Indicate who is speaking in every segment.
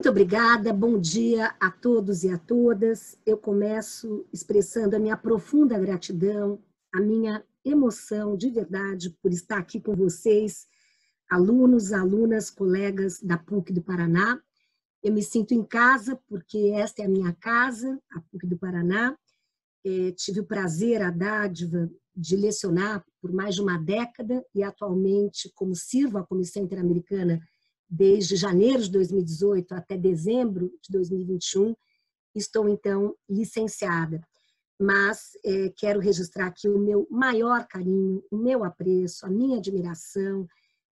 Speaker 1: Muito obrigada, bom dia a todos e a todas. Eu começo expressando a minha profunda gratidão, a minha emoção de verdade por estar aqui com vocês, alunos, alunas, colegas da PUC do Paraná. Eu me sinto em casa porque esta é a minha casa, a PUC do Paraná. Tive o prazer, a dádiva de lecionar por mais de uma década e atualmente, como sirvo à Comissão Interamericana desde janeiro de 2018 até dezembro de 2021, estou, então, licenciada. Mas quero registrar aqui o meu maior carinho, o meu apreço, a minha admiração.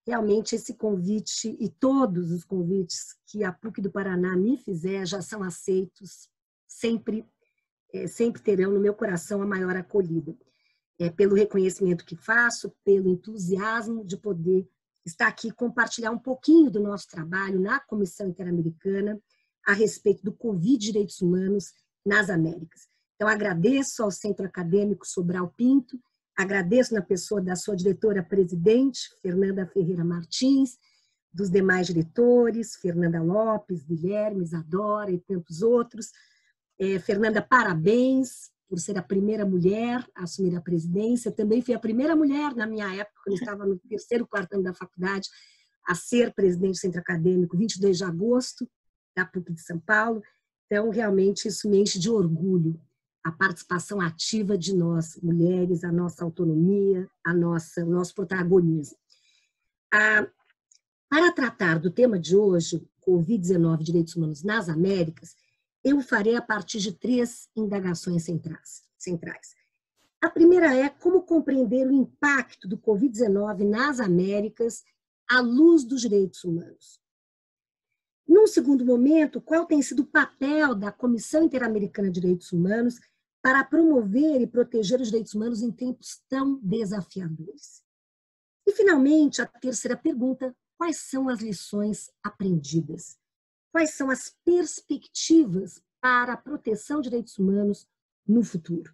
Speaker 1: Realmente, esse convite e todos os convites que a PUC do Paraná me fizer já são aceitos, sempre terão no meu coração a maior acolhida. Pelo reconhecimento que faço, pelo entusiasmo de poder estar aqui e compartilhar um pouquinho do nosso trabalho na Comissão Interamericana a respeito do Covid e Direitos Humanos nas Américas. Então, agradeço ao Centro Acadêmico Sobral Pinto, agradeço na pessoa da sua diretora-presidente, Fernanda Ferreira Martins, dos demais diretores, Fernanda Lopes, Guilherme, Isadora e tantos outros. Fernanda, parabéns por ser a primeira mulher a assumir a presidência. Eu também fui a primeira mulher, na minha época, quando eu estava no terceiro, quarto ano da faculdade, a ser presidente do Centro Acadêmico, 22 de agosto, da PUC de São Paulo. Então, realmente, isso me enche de orgulho, a participação ativa de nós, mulheres, a nossa autonomia, o nosso protagonismo. Para tratar do tema de hoje, Covid-19 e Direitos Humanos nas Américas, eu farei a partir de 3 indagações centrais. A primeira é como compreender o impacto do Covid-19 nas Américas à luz dos direitos humanos. Num segundo momento, qual tem sido o papel da Comissão Interamericana de Direitos Humanos para promover e proteger os direitos humanos em tempos tão desafiadores? E, finalmente, a terceira pergunta, quais são as lições aprendidas? Quais são as perspectivas para a proteção de direitos humanos no futuro?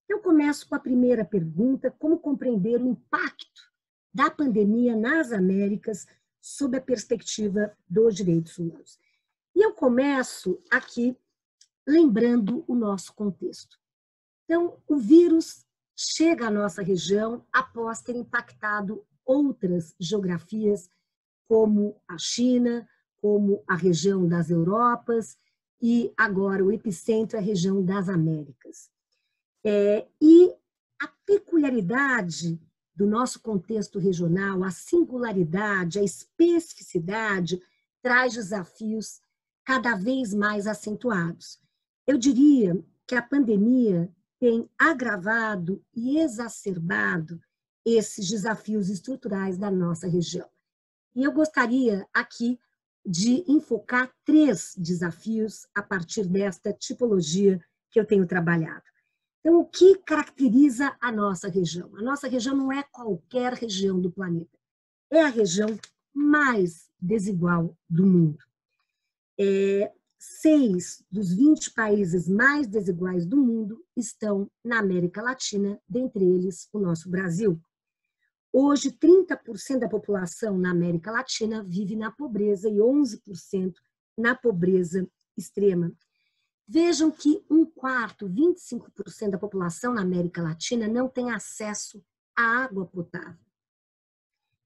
Speaker 1: Eu começo com a primeira pergunta, como compreender o impacto da pandemia nas Américas sob a perspectiva dos direitos humanos. E eu começo aqui lembrando o nosso contexto. Então, o vírus chega à nossa região após ter impactado outras geografias, como a China, como a região das Europas, e agora o epicentro é a região das Américas. E a peculiaridade do nosso contexto regional, a singularidade, a especificidade, traz desafios cada vez mais acentuados. Eu diria que a pandemia tem agravado e exacerbado esses desafios estruturais da nossa região. E eu gostaria aqui de enfocar 3 desafios a partir desta tipologia que eu tenho trabalhado. Então, o que caracteriza a nossa região? A nossa região não é qualquer região do planeta. É a região mais desigual do mundo. 6 dos 20 países mais desiguais do mundo estão na América Latina, dentre eles o nosso Brasil. Hoje, 30% da população na América Latina vive na pobreza e 11% na pobreza extrema. Vejam que 1/4, 25% da população na América Latina não tem acesso à água potável.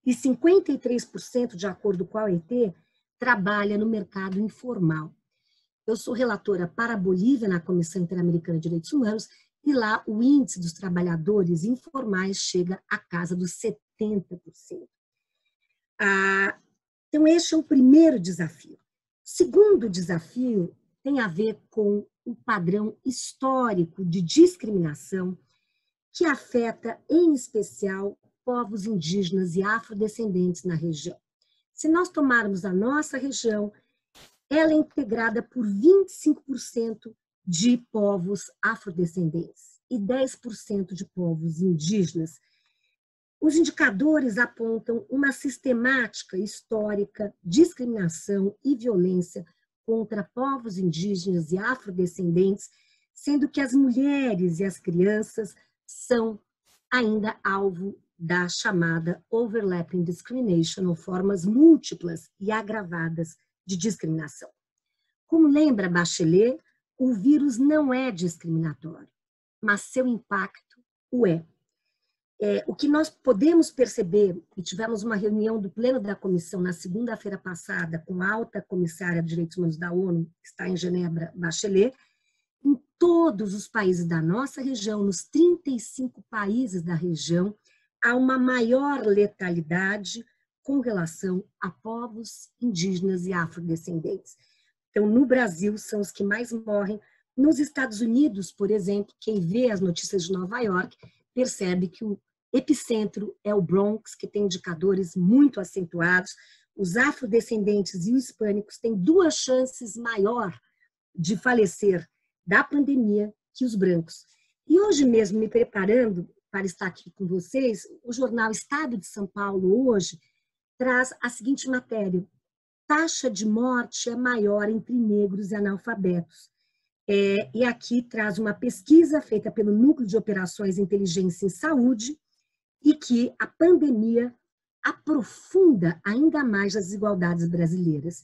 Speaker 1: E 53%, de acordo com a OIT, trabalha no mercado informal. Eu sou relatora para a Bolívia na Comissão Interamericana de Direitos Humanos e lá o índice dos trabalhadores informais chega à casa dos 70%. Então, este é o primeiro desafio. O segundo desafio tem a ver com o padrão histórico de discriminação que afeta, em especial, povos indígenas e afrodescendentes na região. Se nós tomarmos a nossa região, ela é integrada por 25% de povos afrodescendentes e 10% de povos indígenas. Os indicadores apontam uma sistemática histórica, discriminação e violência contra povos indígenas e afrodescendentes, sendo que as mulheres e as crianças são ainda alvo da chamada overlapping discrimination, ou formas múltiplas e agravadas de discriminação. Como lembra Bachelet, o vírus não é discriminatório, mas seu impacto o é. O que nós podemos perceber, e tivemos uma reunião do Pleno da Comissão na segunda-feira passada com a alta comissária de Direitos Humanos da ONU, que está em Genebra, Bachelet, em todos os países da nossa região, nos 35 países da região, há uma maior letalidade com relação a povos indígenas e afrodescendentes. Então, no Brasil, são os que mais morrem. Nos Estados Unidos, por exemplo, quem vê as notícias de Nova York percebe que o epicentro é o Bronx, que tem indicadores muito acentuados. Os afrodescendentes e os hispânicos têm 2 chances maior de falecer da pandemia que os brancos. E hoje mesmo, me preparando para estar aqui com vocês, o jornal Estado de São Paulo, hoje, traz a seguinte matéria: taxa de morte é maior entre negros e analfabetos. E aqui traz uma pesquisa feita pelo Núcleo de Operações Inteligência em Saúde, e que a pandemia aprofunda ainda mais as desigualdades brasileiras.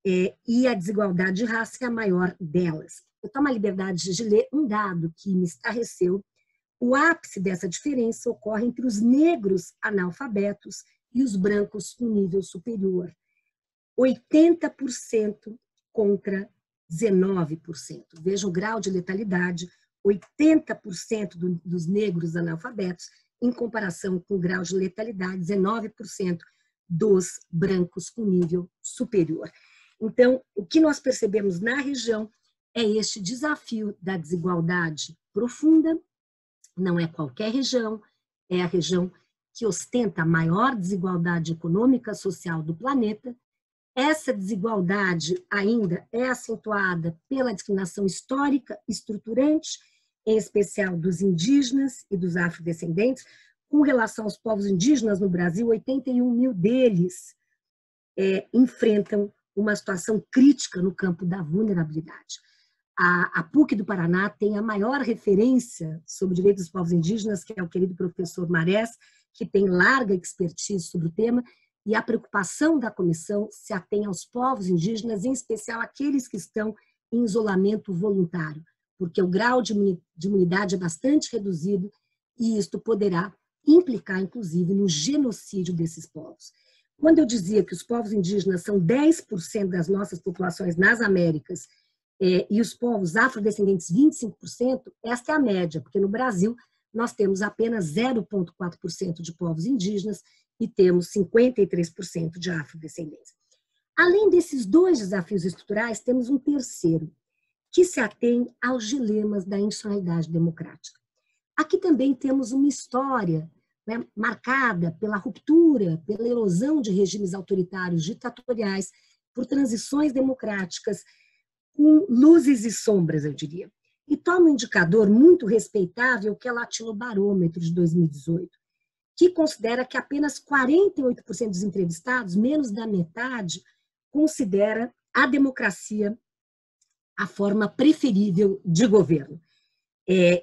Speaker 1: E a desigualdade de raça é a maior delas. Eu tomo a liberdade de ler um dado que me estarreceu. O ápice dessa diferença ocorre entre os negros analfabetos e os brancos com nível superior. 80% contra 19%. Veja o grau de letalidade: 80% dos negros analfabetos em comparação com o grau de letalidade 19% dos brancos com nível superior. Então, o que nós percebemos na região é este desafio da desigualdade profunda. Não é qualquer região, é a região que ostenta a maior desigualdade econômica e social do planeta. Essa desigualdade ainda é acentuada pela discriminação histórica estruturante, em especial dos indígenas e dos afrodescendentes. Com relação aos povos indígenas no Brasil, 81 mil deles enfrentam uma situação crítica no campo da vulnerabilidade. A PUC do Paraná tem a maior referência sobre direitos dos povos indígenas, que é o querido professor Marés, que tem larga expertise sobre o tema, e a preocupação da comissão se atém aos povos indígenas, em especial aqueles que estão em isolamento voluntário, porque o grau de imunidade é bastante reduzido e isto poderá implicar, inclusive, no genocídio desses povos. Quando eu dizia que os povos indígenas são 10% das nossas populações nas Américas e os povos afrodescendentes 25%, esta é a média, porque no Brasil nós temos apenas 0,4% de povos indígenas e temos 53% de afrodescendentes. Além desses 2 desafios estruturais, temos um terceiro, que se atém aos dilemas da institucionalidade democrática. Aqui também temos uma história marcada pela ruptura, pela erosão de regimes autoritários ditatoriais, por transições democráticas, com luzes e sombras, eu diria. E toma um indicador muito respeitável, que é o Latinobarômetro de 2018, que considera que apenas 48% dos entrevistados, menos da metade, considera a democracia a forma preferível de governo.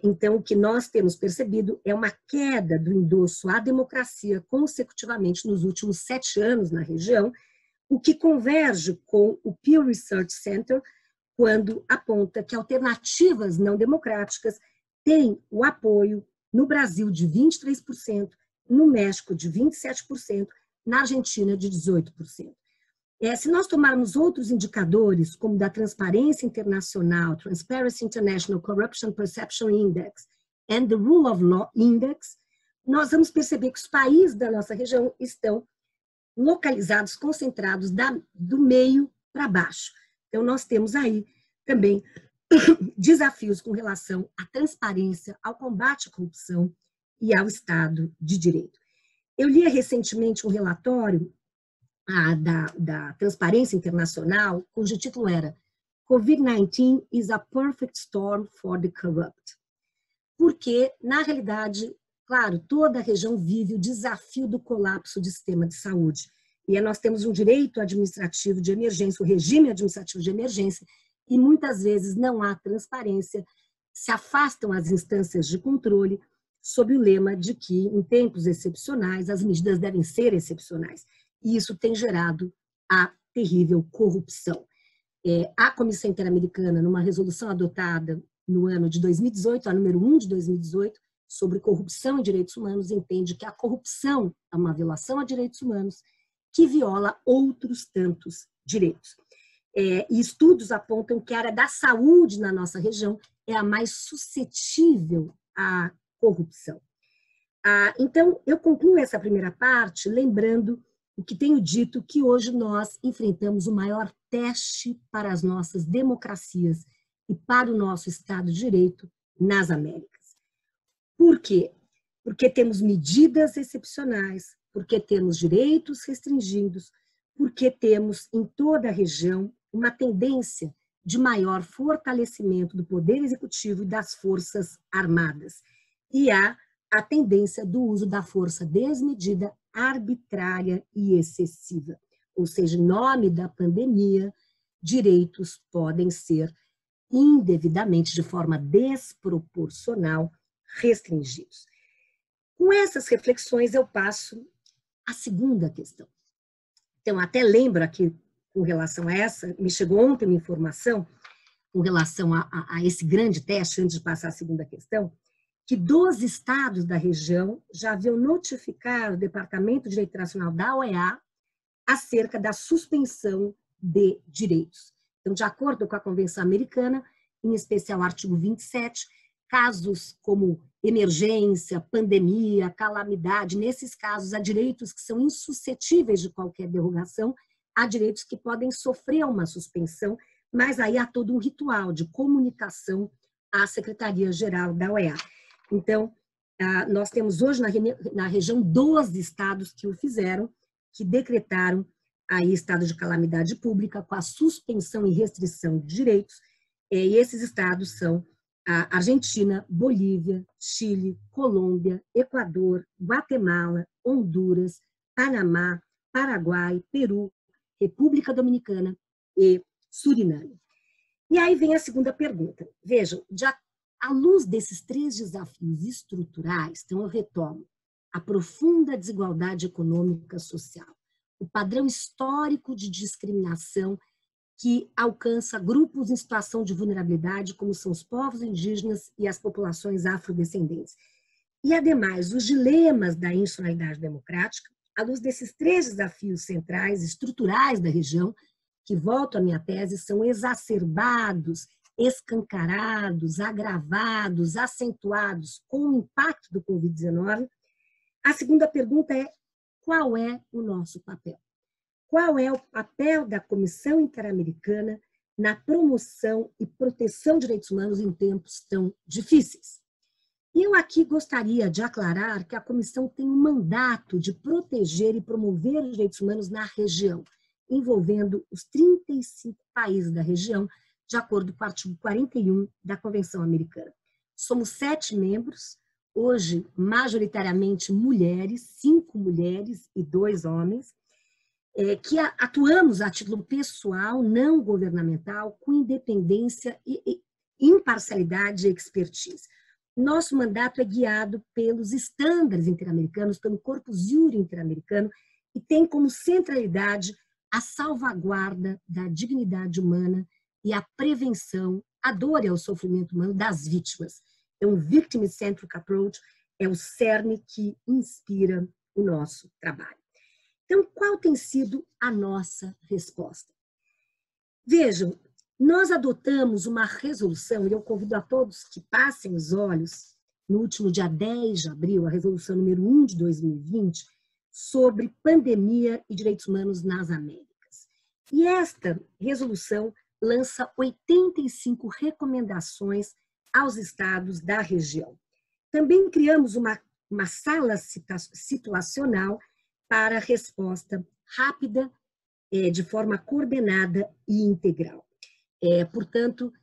Speaker 1: Então, o que nós temos percebido é uma queda do endosso à democracia consecutivamente nos últimos 7 anos na região, o que converge com o Pew Research Center, quando aponta que alternativas não democráticas têm o apoio no Brasil de 23%, no México de 27%, na Argentina de 18%. Se nós tomarmos outros indicadores, como da Transparência Internacional, Transparency International Corruption Perception Index and the Rule of Law Index, nós vamos perceber que os países da nossa região estão localizados, concentrados do meio para baixo. Então, nós temos aí também desafios com relação à transparência, ao combate à corrupção e ao Estado de Direito. Eu li recentemente um relatório da Transparência Internacional, cujo título era COVID-19 is a perfect storm for the corrupt. Porque, na realidade, claro, toda a região vive o desafio do colapso do sistema de saúde. E nós temos um direito administrativo de emergência, o regime administrativo de emergência, e muitas vezes não há transparência, se afastam as instâncias de controle, sob o lema de que, em tempos excepcionais, as medidas devem ser excepcionais. E isso tem gerado a terrível corrupção. A Comissão Interamericana, numa resolução adotada no ano de 2018, a número 1 de 2018, sobre corrupção e direitos humanos, entende que a corrupção é uma violação a direitos humanos que viola outros tantos direitos. E estudos apontam que a área da saúde na nossa região é a mais suscetível à corrupção. Então, eu concluo essa primeira parte lembrando o que tenho dito, que hoje nós enfrentamos o maior teste para as nossas democracias e para o nosso Estado de Direito nas Américas. Por quê? Porque temos medidas excepcionais, porque temos direitos restringidos, porque temos em toda a região uma tendência de maior fortalecimento do poder executivo e das forças armadas. E há a tendência do uso da força desmedida, arbitrária e excessiva. Ou seja, em nome da pandemia, direitos podem ser indevidamente, de forma desproporcional, restringidos. Com essas reflexões, eu passo à segunda questão. Então, até lembro aqui, com relação a essa, me chegou ontem uma informação com relação a esse grande teste, antes de passar à segunda questão, que 12 estados da região já haviam notificado o Departamento de Direito Internacional da OEA acerca da suspensão de direitos. Então, de acordo com a Convenção Americana, em especial o artigo 27, casos como emergência, pandemia, calamidade, nesses casos há direitos que são insuscetíveis de qualquer derrogação, há direitos que podem sofrer uma suspensão, mas aí há todo um ritual de comunicação à Secretaria-Geral da OEA. Então, nós temos hoje na região 12 estados que o fizeram, que decretaram aí estado de calamidade pública com a suspensão e restrição de direitos, e esses estados são a Argentina, Bolívia, Chile, Colômbia, Equador, Guatemala, Honduras, Panamá, Paraguai, Peru, República Dominicana e Suriname. E aí vem a segunda pergunta. Vejam, à luz desses 3 desafios estruturais, então eu retomo, a profunda desigualdade econômica e social, o padrão histórico de discriminação que alcança grupos em situação de vulnerabilidade, como são os povos indígenas e as populações afrodescendentes. E, ademais, os dilemas da institucionalidade democrática, à luz desses 3 desafios centrais, estruturais da região, que, volto à minha tese, são exacerbados, escancarados, agravados, acentuados com o impacto do Covid-19, a segunda pergunta é: qual é o nosso papel? Qual é o papel da Comissão Interamericana na promoção e proteção de direitos humanos em tempos tão difíceis? E eu aqui gostaria de aclarar que a Comissão tem um mandato de proteger e promover os direitos humanos na região, envolvendo os 35 países da região, de acordo com o artigo 41 da Convenção Americana. Somos 7 membros, hoje majoritariamente mulheres, 5 mulheres e 2 homens, que atuamos a título pessoal, não governamental, com independência, e imparcialidade e expertise. Nosso mandato é guiado pelos estándares interamericanos, pelo Corpus Juris interamericano, e tem como centralidade a salvaguarda da dignidade humana e a prevenção à dor e ao sofrimento humano das vítimas. É um victim-centric approach, é o cerne que inspira o nosso trabalho. Então, qual tem sido a nossa resposta? Vejam, nós adotamos uma resolução, e eu convido a todos que passem os olhos, no último dia 10 de abril, a resolução número 1 de 2020, sobre pandemia e direitos humanos nas Américas. E esta resolução lança 85 recomendações aos estados da região. Também criamos uma sala situacional para resposta rápida, de forma coordenada e integral. Portanto,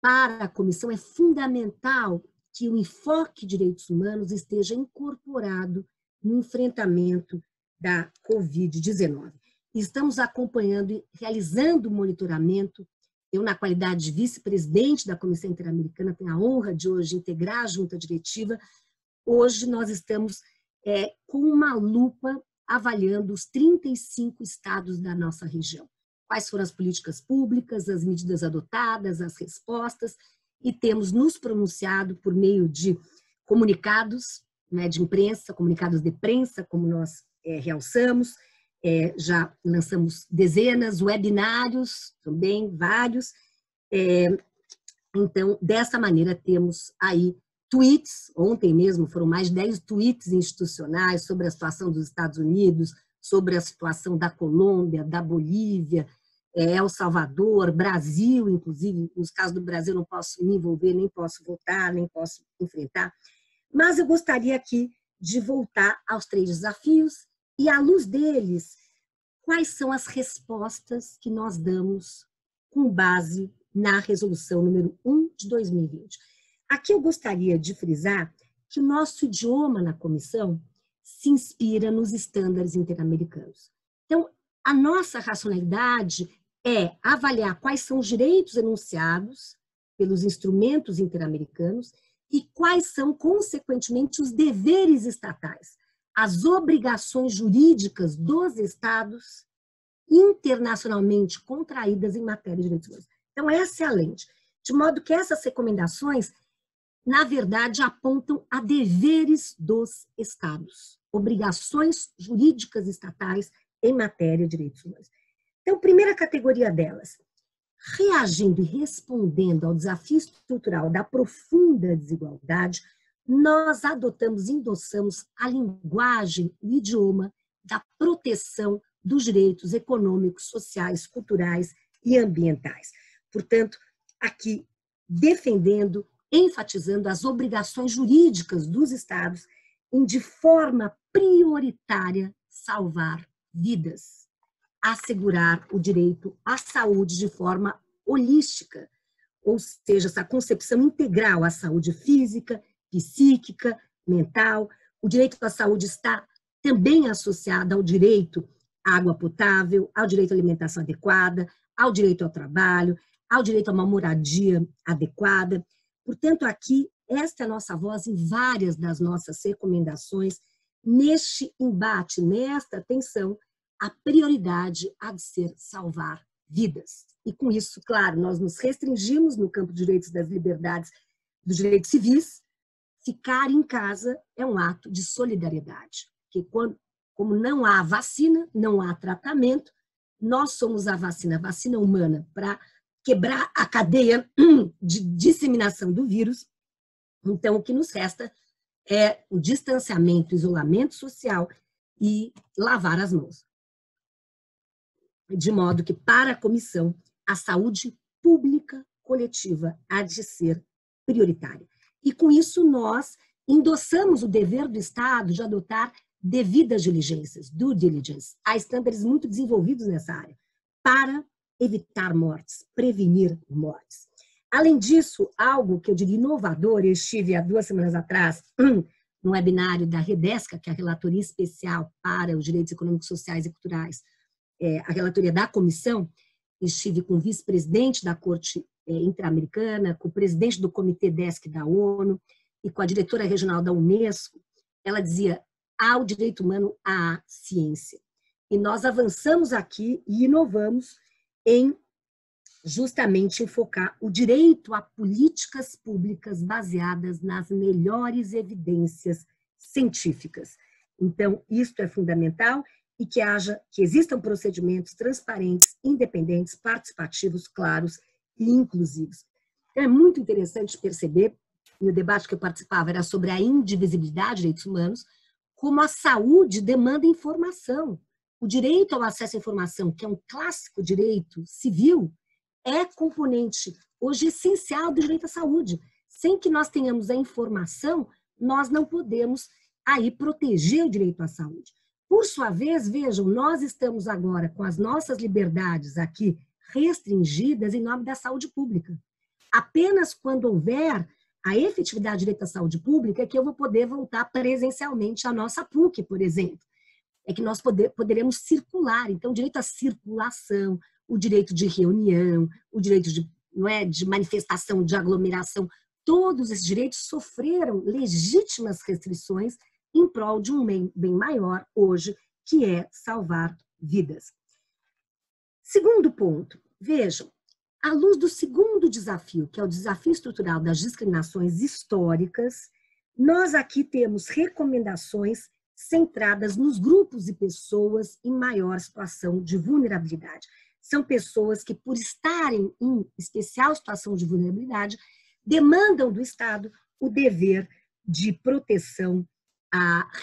Speaker 1: para a comissão é fundamental que o enfoque de direitos humanos esteja incorporado no enfrentamento da Covid-19. Estamos acompanhando e realizando o monitoramento. Eu, na qualidade de vice-presidente da Comissão Interamericana, tenho a honra de hoje integrar a junta diretiva. Hoje nós estamos com uma lupa avaliando os 35 estados da nossa região. quais foram as políticas públicas, as medidas adotadas, as respostas, e temos nos pronunciado por meio de comunicados, né, de imprensa, comunicados de prensa, como nós realçamos, já lançamos dezenas, webinários também, vários. Então, dessa maneira, temos aí tweets, ontem mesmo foram mais de 10 tweets institucionais sobre a situação dos Estados Unidos, sobre a situação da Colômbia, da Bolívia, El Salvador, Brasil, inclusive, nos casos do Brasil não posso me envolver, nem posso votar, nem posso enfrentar, mas eu gostaria aqui de voltar aos 3 desafios e, à luz deles, quais são as respostas que nós damos com base na resolução número 1 de 2020. Aqui eu gostaria de frisar que o nosso idioma na comissão se inspira nos estándares interamericanos. Então, a nossa racionalidade é avaliar quais são os direitos enunciados pelos instrumentos interamericanos e quais são, consequentemente, os deveres estatais, as obrigações jurídicas dos estados internacionalmente contraídas em matéria de direitos humanos. Então, essa é a lente. De modo que essas recomendações, na verdade, apontam a deveres dos estados, obrigações jurídicas estatais em matéria de direitos humanos. Então, primeira categoria delas, reagindo e respondendo ao desafio estrutural da profunda desigualdade, nós adotamos e endossamos a linguagem, o idioma da proteção dos direitos econômicos, sociais, culturais e ambientais. Portanto, aqui defendendo, enfatizando as obrigações jurídicas dos estados em, de forma prioritária, salvar vidas, assegurar o direito à saúde de forma holística, ou seja, essa concepção integral à saúde física, psíquica, mental. O direito à saúde está também associado ao direito à água potável, ao direito à alimentação adequada, ao direito ao trabalho, ao direito a uma moradia adequada. Portanto, aqui, esta é a nossa voz em várias das nossas recomendações, neste embate, nesta tensão, a prioridade há de ser salvar vidas. E com isso, claro, nós nos restringimos no campo dos direitos das liberdades, dos direitos civis. Ficar em casa é um ato de solidariedade, porque como não há vacina, não há tratamento, nós somos a vacina humana para quebrar a cadeia de disseminação do vírus. Então, o que nos resta é o distanciamento, o isolamento social e lavar as mãos. De modo que, para a comissão, a saúde pública coletiva há de ser prioritária. E, com isso, nós endossamos o dever do Estado de adotar devidas diligências, due diligence. Há estándares muito desenvolvidos nessa área, para evitar mortes, prevenir mortes. Além disso, algo que eu diria inovador, eu estive há 2 semanas atrás no webinário da Redesca, que é a Relatoria Especial para os Direitos Econômicos, Sociais e Culturais, a relatoria da comissão. Estive com o vice-presidente da Corte Interamericana, com o presidente do Comitê DESC da ONU e com a diretora regional da Unesco. Ela dizia, há o direito humano à ciência. E nós avançamos aqui e inovamos em justamente enfocar o direito a políticas públicas baseadas nas melhores evidências científicas. Então, isto é fundamental e que existam procedimentos transparentes, independentes, participativos, claros e inclusivos. Então, é muito interessante perceber, e o debate que eu participava era sobre a indivisibilidade dos direitos humanos, como a saúde demanda informação. O direito ao acesso à informação, que é um clássico direito civil, é componente hoje essencial do direito à saúde. Sem que nós tenhamos a informação, nós não podemos aí proteger o direito à saúde. Por sua vez, vejam, nós estamos agora com as nossas liberdades aqui restringidas em nome da saúde pública. Apenas quando houver a efetividade do direito à saúde pública é que eu vou poder voltar presencialmente à nossa PUC, por exemplo. É que nós poderemos circular. Então, o direito à circulação, o direito de reunião, o direito de manifestação, de aglomeração, todos esses direitos sofreram legítimas restrições em prol de um bem maior hoje, que é salvar vidas. Segundo ponto, vejam, à luz do segundo desafio, que é o desafio estrutural das discriminações históricas, nós aqui temos recomendações centradas nos grupos e pessoas em maior situação de vulnerabilidade. São pessoas que, por estarem em especial situação de vulnerabilidade, demandam do Estado o dever de proteção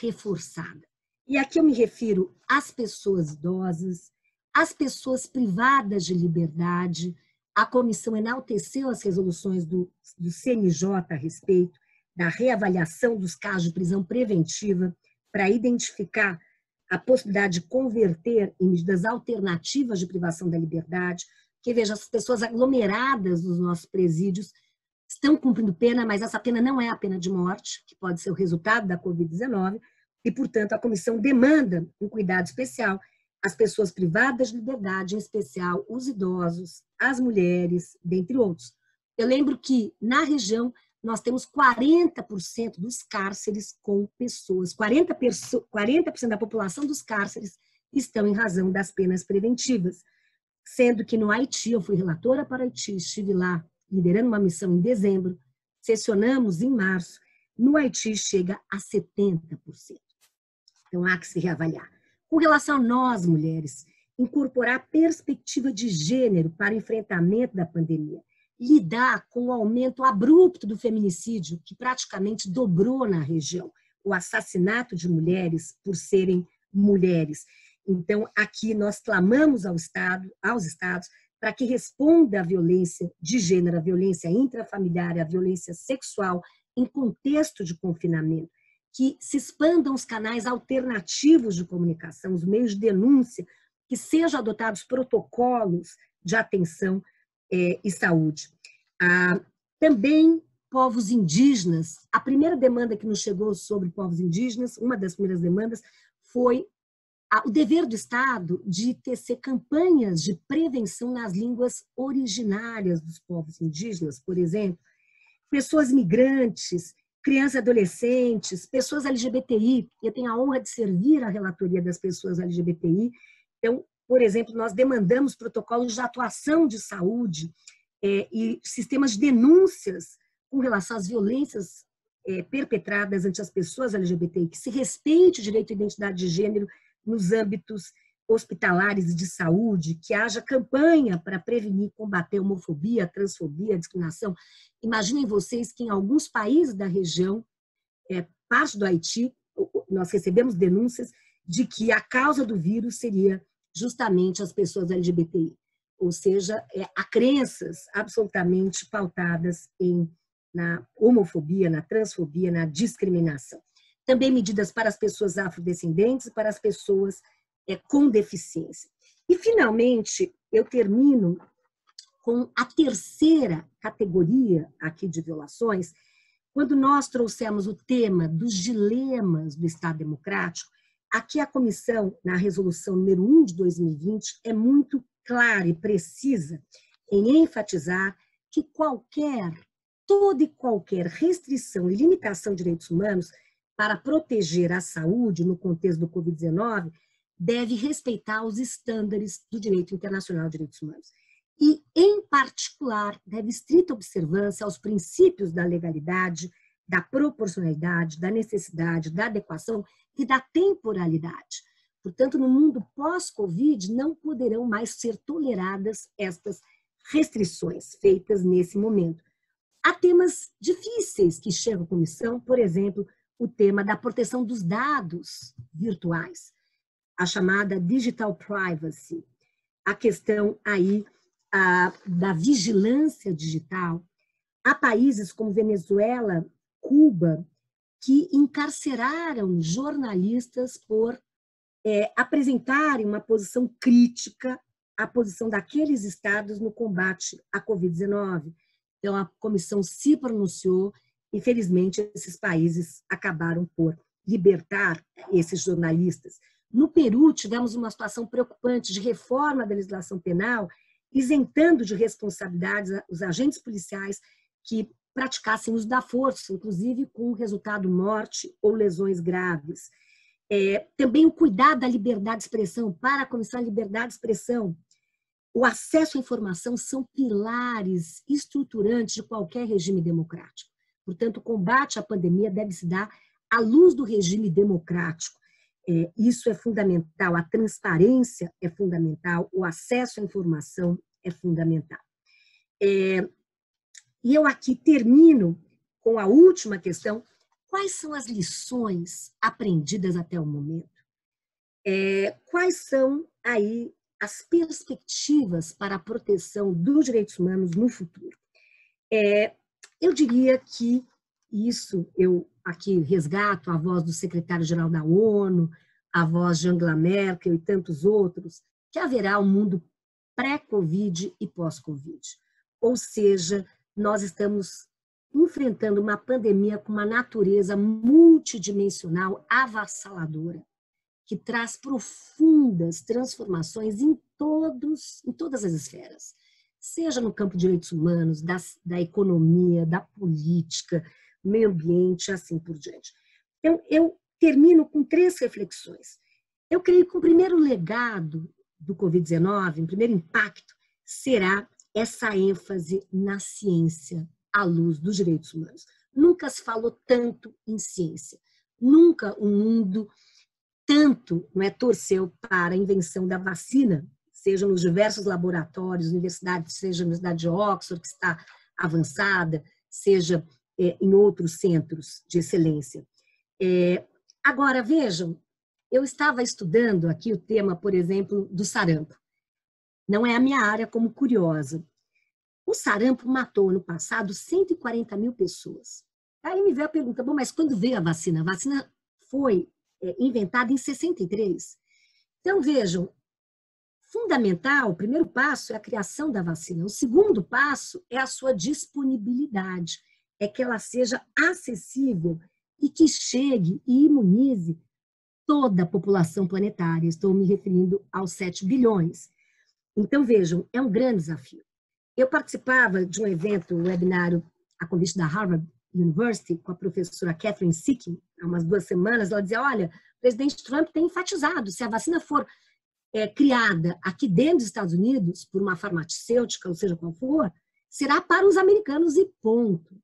Speaker 1: reforçada. E aqui eu me refiro às pessoas idosas, às pessoas privadas de liberdade. A comissão enalteceu as resoluções do CNJ a respeito da reavaliação dos casos de prisão preventiva para identificar a possibilidade de converter em medidas alternativas de privação da liberdade, porque, veja, as pessoas aglomeradas nos nossos presídios estão cumprindo pena, mas essa pena não é a pena de morte, que pode ser o resultado da Covid-19, e, portanto, a comissão demanda um cuidado especial às pessoas privadas de liberdade, em especial os idosos, as mulheres, dentre outros. Eu lembro que, na região, nós temos 40% dos cárceres com pessoas, 40% da população dos cárceres estão em razão das penas preventivas, sendo que no Haiti, eu fui relatora para o Haiti, estive lá liderando uma missão em dezembro, sessionamos em março, no Haiti chega a 70%. Então há que se reavaliar. Com relação a nós, mulheres, incorporar a perspectiva de gênero para o enfrentamento da pandemia, lidar com o aumento abrupto do feminicídio, que praticamente dobrou na região, o assassinato de mulheres por serem mulheres. Então, aqui nós clamamos aos estados, para que responda à violência de gênero, à violência intrafamiliar, à violência sexual, em contexto de confinamento, que se expandam os canais alternativos de comunicação, os meios de denúncia, que sejam adotados protocolos de atenção e saúde. Também povos indígenas. A primeira demanda que nos chegou sobre povos indígenas, uma das primeiras demandas, foi o dever do Estado de tecer campanhas de prevenção nas línguas originárias dos povos indígenas, por exemplo, pessoas migrantes, crianças e adolescentes, pessoas LGBTI. Eu tenho a honra de servir a relatoria das pessoas LGBTI. Então, por exemplo, nós demandamos protocolos de atuação de saúde e sistemas de denúncias com relação às violências perpetradas ante as pessoas LGBTI, que se respeite o direito à identidade de gênero nos âmbitos hospitalares e de saúde, que haja campanha para prevenir e combater a homofobia, a transfobia, a discriminação. Imaginem vocês que em alguns países da região, parte do Haiti, nós recebemos denúncias de que a causa do vírus seria justamente as pessoas LGBTI, ou seja, há crenças absolutamente pautadas na homofobia, na transfobia, na discriminação. Também medidas para as pessoas afrodescendentes e para as pessoas com deficiência. E, finalmente, eu termino com a terceira categoria aqui de violações, quando nós trouxemos o tema dos dilemas do Estado Democrático. Aqui a comissão, na resolução número 1 de 2020, é muito clara e precisa em enfatizar que toda e qualquer restrição e limitação de direitos humanos para proteger a saúde no contexto do Covid-19 deve respeitar os estándares do direito internacional de direitos humanos. E, em particular, deve estrita observância aos princípios da legalidade, da proporcionalidade, da necessidade, da adequação e da temporalidade. Portanto, no mundo pós-Covid, não poderão mais ser toleradas estas restrições feitas nesse momento. Há temas difíceis que chegam à comissão, por exemplo, o tema da proteção dos dados virtuais, a chamada digital privacy, a questão aí da vigilância digital. Há países como Venezuela, Cuba, que encarceraram jornalistas por apresentarem uma posição crítica à posição daqueles estados no combate à Covid-19. Então, a comissão se pronunciou e, felizmente, esses países acabaram por libertar esses jornalistas. No Peru, tivemos uma situação preocupante de reforma da legislação penal, isentando de responsabilidades os agentes policiais que praticassem uso da força, inclusive com resultado morte ou lesões graves. Também o cuidado da liberdade de expressão, para a Comissão de Liberdade de Expressão. o acesso à informação são pilares estruturantes de qualquer regime democrático. Portanto, o combate à pandemia deve se dar à luz do regime democrático. Isso é fundamental, a transparência é fundamental, o acesso à informação é fundamental. E eu aqui termino com a última questão: quais são as lições aprendidas até o momento? Quais são aí as perspectivas para a proteção dos direitos humanos no futuro? Eu diria que isso, eu aqui resgato a voz do secretário-geral da ONU, a voz de Angela Merkel e tantos outros, que haverá um mundo pré-Covid e pós-Covid. Ou seja, nós estamos enfrentando uma pandemia com uma natureza multidimensional avassaladora, que traz profundas transformações em todas as esferas, seja no campo de direitos humanos, da economia, da política, meio ambiente, assim por diante. Então, eu termino com 3 reflexões. Eu creio que o primeiro legado do Covid-19, o primeiro impacto, será essa ênfase na ciência à luz dos direitos humanos. Nunca se falou tanto em ciência. Nunca o mundo tanto torceu para a invenção da vacina, seja nos diversos laboratórios, universidades, seja a Universidade de Oxford, que está avançada, seja em outros centros de excelência. Agora, vejam, eu estava estudando aqui o tema, por exemplo, do sarampo. Não é a minha área como curiosa. O sarampo matou, no passado, 140 mil pessoas. Aí me veio a pergunta, bom, mas quando veio a vacina? A vacina foi inventada em 63. Então, vejam, fundamental, o primeiro passo é a criação da vacina. O segundo passo é a sua disponibilidade, é que ela seja acessível e que chegue e imunize toda a população planetária. Estou me referindo aos 7 bilhões. Então, vejam, é um grande desafio. Eu participava de um evento, um webinário a convite da Harvard University, com a professora Catherine Sickin, há umas 2 semanas. Ela dizia, olha, o presidente Trump tem enfatizado, se a vacina for criada aqui dentro dos Estados Unidos, por uma farmacêutica, ou seja qual for, será para os americanos e ponto.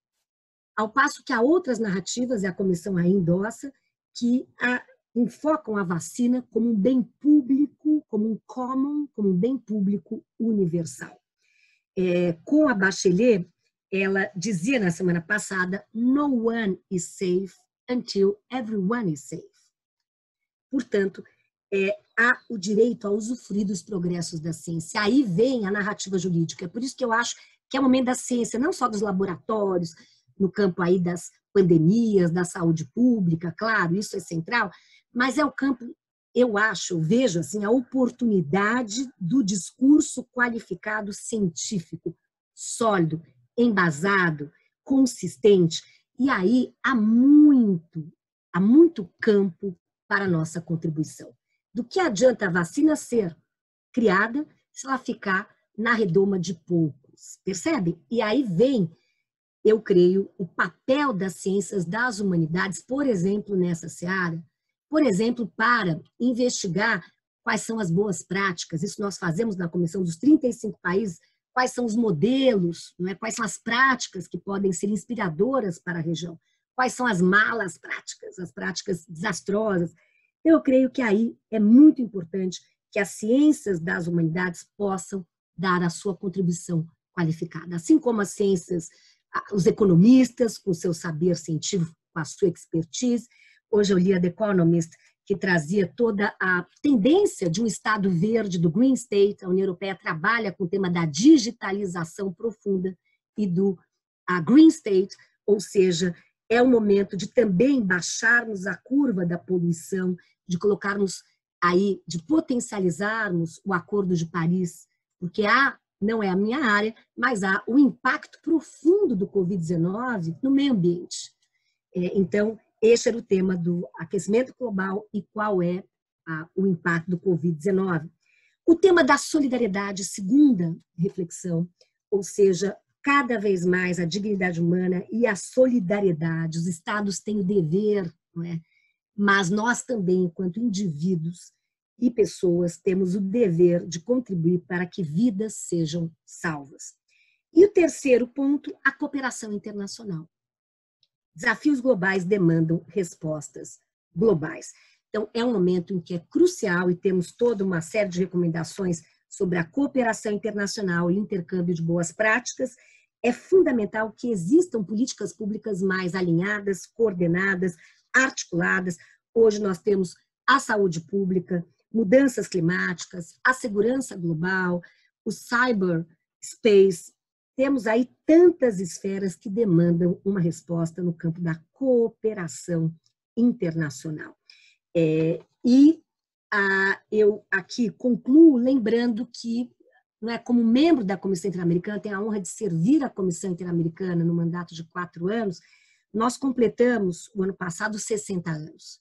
Speaker 1: Ao passo que há outras narrativas, e a comissão aí endossa, que enfocam a vacina como um bem público, como um common, como um bem público universal. Com a Bachelet, ela dizia na semana passada, no one is safe until everyone is safe. Portanto, há o direito a usufruir dos progressos da ciência. Aí vem a narrativa jurídica. É por isso que eu acho que é o momento da ciência, não só dos laboratórios, no campo aí das pandemias, da saúde pública, claro, isso é central, mas é o campo, eu vejo assim, a oportunidade do discurso qualificado científico, sólido, embasado, consistente, e aí há muito campo para a nossa contribuição. Do que adianta a vacina ser criada se ela ficar na redoma de poucos, percebe? E aí vem, eu creio, o papel das ciências das humanidades, por exemplo, nessa seara, por exemplo, para investigar quais são as boas práticas. Isso nós fazemos na Comissão dos 35 países, quais são os modelos, quais são as práticas que podem ser inspiradoras para a região, quais são as malas práticas, as práticas desastrosas. Eu creio que aí é muito importante que as ciências das humanidades possam dar a sua contribuição qualificada, assim como as ciências, os economistas, com o seu saber científico, com a sua expertise. Hoje eu li a The Economist, que trazia toda a tendência de um Estado verde, do Green State. A União Europeia trabalha com o tema da digitalização profunda e do Green State, ou seja, é o momento de também baixarmos a curva da poluição, de colocarmos aí, de potencializarmos o Acordo de Paris, porque não é a minha área, mas há o impacto profundo do Covid-19 no meio ambiente. Então, este era o tema do aquecimento global e qual é o impacto do Covid-19. O tema da solidariedade, segunda reflexão, ou seja, cada vez mais a dignidade humana e a solidariedade. Os Estados têm o dever, não é? Mas nós também, enquanto indivíduos, e pessoas temos o dever de contribuir para que vidas sejam salvas. E o terceiro ponto, a cooperação internacional. Desafios globais demandam respostas globais. Então, é um momento em que é crucial e temos toda uma série de recomendações sobre a cooperação internacional e intercâmbio de boas práticas. É fundamental que existam políticas públicas mais alinhadas, coordenadas, articuladas. Hoje nós temos a saúde pública, mudanças climáticas, a segurança global, o cyberspace. Temos aí tantas esferas que demandam uma resposta no campo da cooperação internacional. Eu aqui concluo lembrando que, não é, como membro da Comissão Interamericana, tenho a honra de servir a Comissão Interamericana no mandato de 4 anos, nós completamos, o ano passado, 60 anos.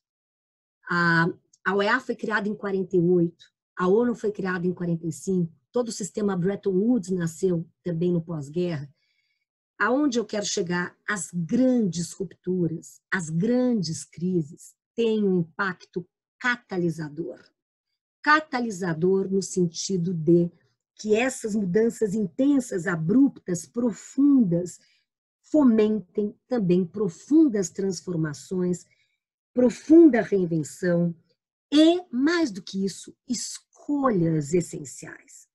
Speaker 1: A OEA foi criada em 48, a ONU foi criada em 45, todo o sistema Bretton Woods nasceu também no pós-guerra. Aonde eu quero chegar? As grandes rupturas, as grandes crises têm um impacto catalisador. Catalisador no sentido de que essas mudanças intensas, abruptas, profundas, fomentem também profundas transformações, profunda reinvenção e, mais do que isso, escolhas essenciais.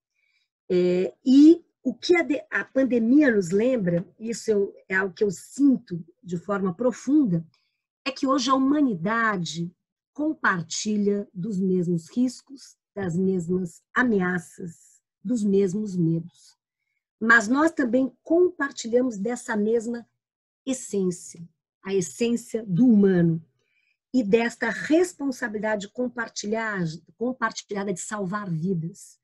Speaker 1: E o que a pandemia nos lembra, isso é algo que eu sinto de forma profunda, é que hoje a humanidade compartilha dos mesmos riscos, das mesmas ameaças, dos mesmos medos. Mas nós também compartilhamos dessa mesma essência, a essência do humano, e desta responsabilidade compartilhada de salvar vidas,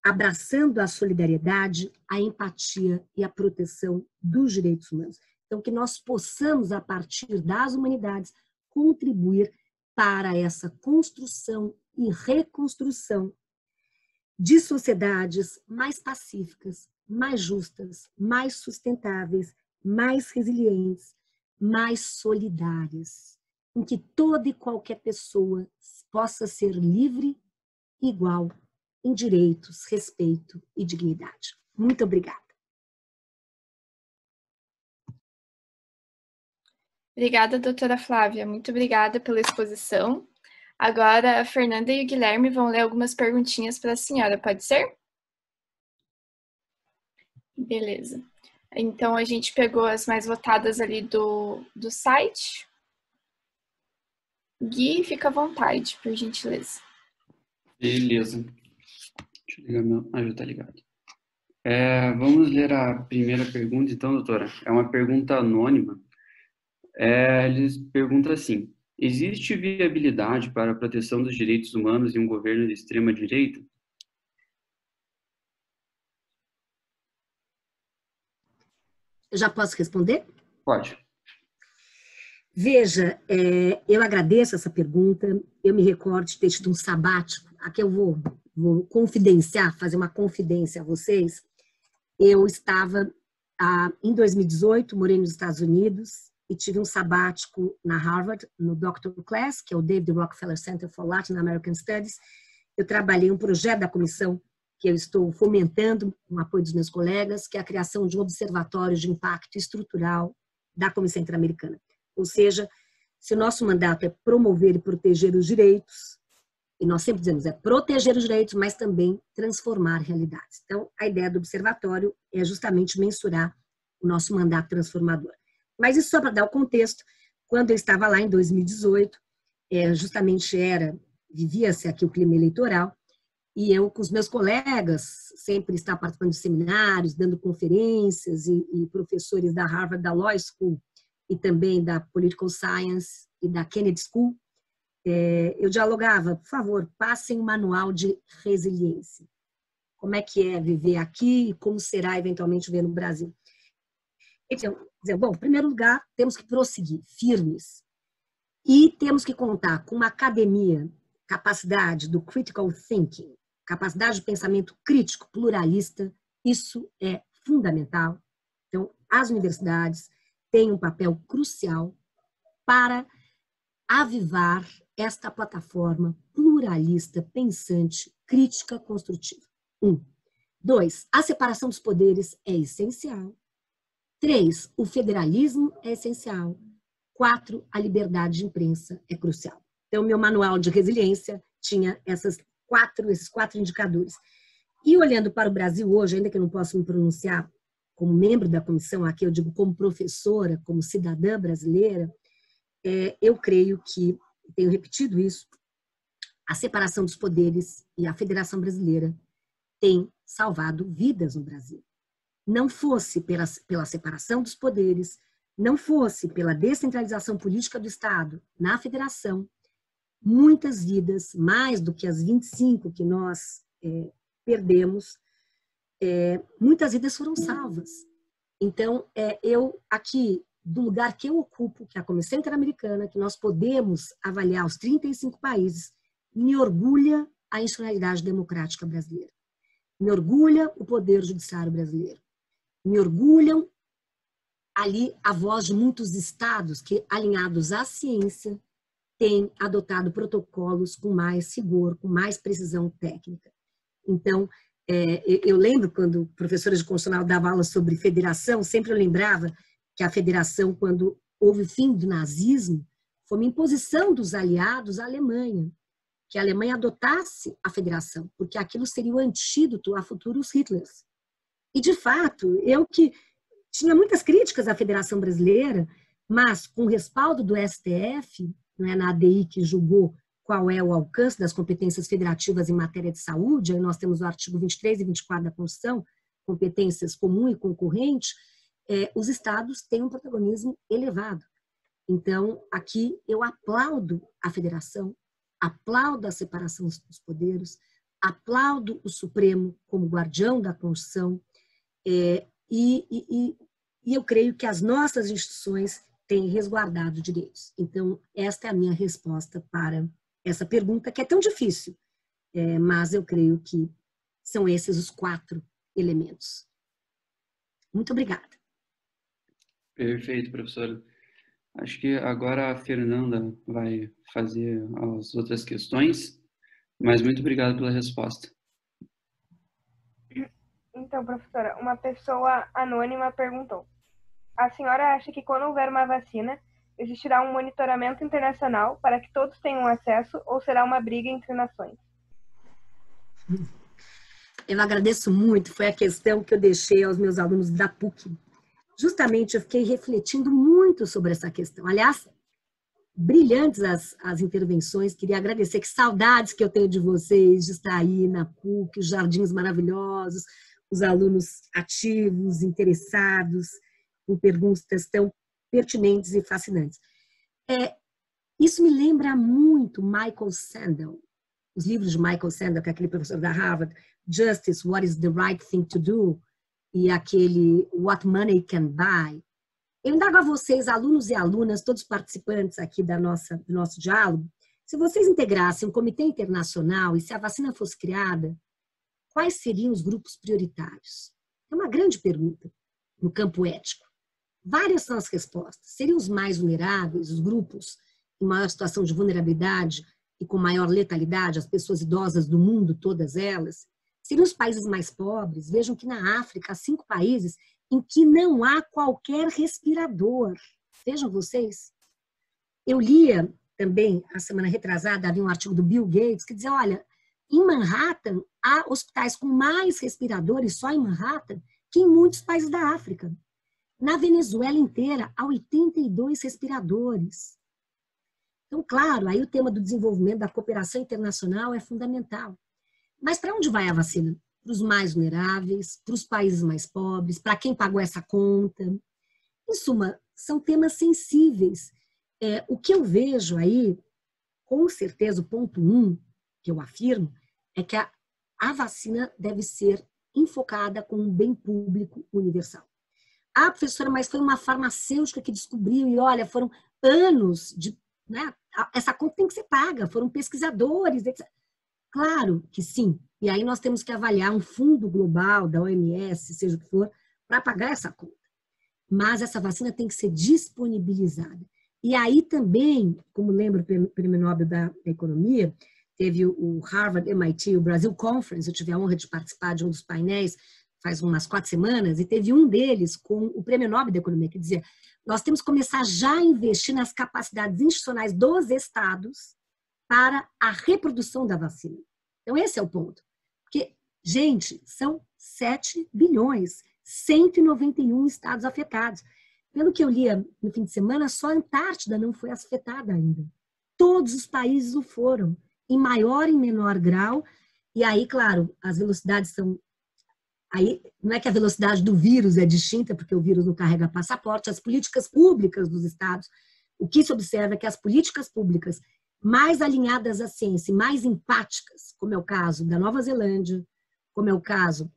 Speaker 1: abraçando a solidariedade, a empatia e a proteção dos direitos humanos. Então, que nós possamos, a partir das humanidades, contribuir para essa construção e reconstrução de sociedades mais pacíficas, mais justas, mais sustentáveis, mais resilientes, mais solidárias, em que toda e qualquer pessoa possa ser livre e igual em direitos, respeito e dignidade. Muito obrigada.
Speaker 2: Obrigada, doutora Flávia. Muito obrigada pela exposição. Agora, a Fernanda e o Guilherme vão ler algumas perguntinhas para a senhora, pode ser? Beleza. Então, a gente pegou as mais votadas ali do site. Gui, fica à vontade, por gentileza.
Speaker 3: Beleza. Deixa eu ligar meu... já está ligado. Vamos ler a primeira pergunta, então, doutora. É uma pergunta anônima. Eles perguntam assim: existe viabilidade para a proteção dos direitos humanos em um governo de extrema-direita?
Speaker 1: Eu já posso responder?
Speaker 3: Pode.
Speaker 1: Veja, eu agradeço essa pergunta. Eu me recordo de ter tido um sabático. Aqui eu vou confidenciar, fazer uma confidência a vocês. Eu estava, em 2018, morei nos Estados Unidos, e tive um sabático na Harvard, no Dr. Class, que é o David Rockefeller Center for Latin American Studies. Eu trabalhei em um projeto da comissão que eu estou fomentando, com o apoio dos meus colegas, que é a criação de um observatório de impacto estrutural da Comissão Interamericana. Ou seja, se o nosso mandato é promover e proteger os direitos, e nós sempre dizemos, é proteger os direitos, mas também transformar realidades. Então, a ideia do observatório é justamente mensurar o nosso mandato transformador. Mas isso só para dar o contexto, quando eu estava lá em 2018, justamente vivia-se aqui o clima eleitoral, e eu com os meus colegas, sempre estava participando de seminários, dando conferências, e professores da Harvard, da Law School, e também da Political Science e da Kennedy School, eu dialogava, por favor, passem um manual de resiliência. Como é que é viver aqui e como será eventualmente viver no Brasil? Então, bom, em primeiro lugar, temos que prosseguir firmes e temos que contar com uma academia, capacidade do critical thinking, capacidade de pensamento crítico, pluralista, isso é fundamental. Então, as universidades têm um papel crucial para avivar esta plataforma pluralista pluralista, pensante, crítica, construtiva. 1. 2. A separação dos poderes é essencial. 3. O federalismo é essencial. 4. A liberdade de imprensa é crucial. Então, meu manual de resiliência tinha esses quatro indicadores. E olhando para o Brasil hoje, ainda que eu não possa me pronunciar como membro da comissão, aqui eu digo como professora, como cidadã brasileira, eu creio que, tenho repetido isso, a separação dos poderes e a Federação Brasileira tem salvado vidas no Brasil. Não fosse pela separação dos poderes, não fosse pela descentralização política do Estado na Federação, muitas vidas, mais do que as 25 que nós perdemos, muitas vidas foram salvas. Então, eu aqui, do lugar que eu ocupo, que é a Comissão Interamericana, que nós podemos avaliar os 35 países, me orgulha a institucionalidade democrática brasileira. Me orgulha o poder judiciário brasileiro. Me orgulham ali a voz de muitos estados que, alinhados à ciência, têm adotado protocolos com mais rigor, com mais precisão técnica. Então, eu lembro quando professora de constitucional dava aula sobre federação, sempre eu lembrava que a federação, quando houve o fim do nazismo, foi uma imposição dos aliados à Alemanha, que a Alemanha adotasse a federação, porque aquilo seria o antídoto a futuros Hitlers. E, de fato, eu que tinha muitas críticas à Federação Brasileira, mas com o respaldo do STF, na ADI que julgou qual é o alcance das competências federativas em matéria de saúde, aí nós temos o artigo 23 e 24 da Constituição, competências comum e concorrente, os estados têm um protagonismo elevado. Então, aqui eu aplaudo a federação, aplaudo a separação dos poderes, aplaudo o Supremo como guardião da Constituição, e eu creio que as nossas instituições têm resguardado direitos. Então, esta é a minha resposta para essa pergunta, que é tão difícil, mas eu creio que são esses os 4 elementos. Muito obrigada.
Speaker 3: Perfeito, professora. Acho que agora a Fernanda vai fazer as outras questões, mas muito obrigado pela resposta.
Speaker 4: Então, professora, uma pessoa anônima perguntou: a senhora acha que quando houver uma vacina, existirá um monitoramento internacional para que todos tenham acesso ou será uma briga entre nações?
Speaker 1: Eu agradeço muito, foi a questão que eu deixei aos meus alunos da PUC. Justamente eu fiquei refletindo muito sobre essa questão. Aliás, brilhantes as intervenções, queria agradecer, que saudades que eu tenho de vocês, de estar aí na PUC, os jardins maravilhosos, os alunos ativos, interessados, com perguntas tão pertinentes e fascinantes. Isso me lembra muito Michael Sandel, os livros de Michael Sandel, que é aquele professor da Harvard, Justice, What is the Right Thing to Do, e aquele What Money Can Buy. Eu indago a vocês, alunos e alunas, todos participantes aqui do nosso diálogo, se vocês integrassem um comitê internacional e se a vacina fosse criada, quais seriam os grupos prioritários? É uma grande pergunta no campo ético. Várias são as respostas. Seriam os mais vulneráveis, os grupos em maior situação de vulnerabilidade e com maior letalidade, as pessoas idosas do mundo, todas elas? Seriam os países mais pobres? Vejam que na África há 5 países em que não há qualquer respirador. Vejam vocês. Eu lia também, a semana retrasada, havia um artigo do Bill Gates que dizia, olha, em Manhattan há hospitais com mais respiradores só em Manhattan que em muitos países da África. Na Venezuela inteira há 82 respiradores. Então, claro, aí o tema do desenvolvimento, da cooperação internacional é fundamental. Mas para onde vai a vacina? Para os mais vulneráveis, para os países mais pobres, para quem pagou essa conta. Em suma, são temas sensíveis. O que eu vejo aí, com certeza, o ponto 1, que eu afirmo, é que a vacina deve ser enfocada como um bem público universal. Ah, professora, mas foi uma farmacêutica que descobriu, e olha, foram anos de... Né, essa conta tem que ser paga, foram pesquisadores, etc. Claro que sim. E aí nós temos que avaliar um fundo global da OMS, seja o que for, para pagar essa conta. Mas essa vacina tem que ser disponibilizada. E aí também, como lembra o Prêmio Nobel da Economia, teve o Harvard, MIT, o Brasil Conference, eu tive a honra de participar de um dos painéis faz umas 4 semanas, e teve um deles com o Prêmio Nobel da Economia, que dizia, nós temos que começar já a investir nas capacidades institucionais dos estados para a reprodução da vacina. Então, esse é o ponto. Porque, gente, são 7 bilhões, 191 estados afetados. Pelo que eu li no fim de semana, só a Antártida não foi afetada ainda. Todos os países o foram, em maior e menor grau, e aí, claro, as velocidades são... Aí, não é que a velocidade do vírus é distinta, porque o vírus não carrega passaporte, as políticas públicas dos estados, o que se observa é que as políticas públicas mais alinhadas à ciência, mais empáticas, como é o caso da Nova Zelândia, como é o caso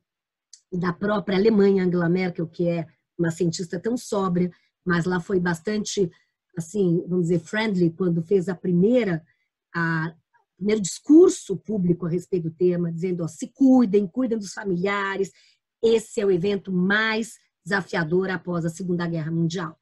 Speaker 1: da própria Alemanha, Angela Merkel, que é uma cientista tão sóbria, mas lá foi bastante, assim, vamos dizer, friendly, quando fez o primeiro discurso público a respeito do tema, dizendo, ó, se cuidem dos familiares, esse é o evento mais desafiador após a Segunda Guerra Mundial.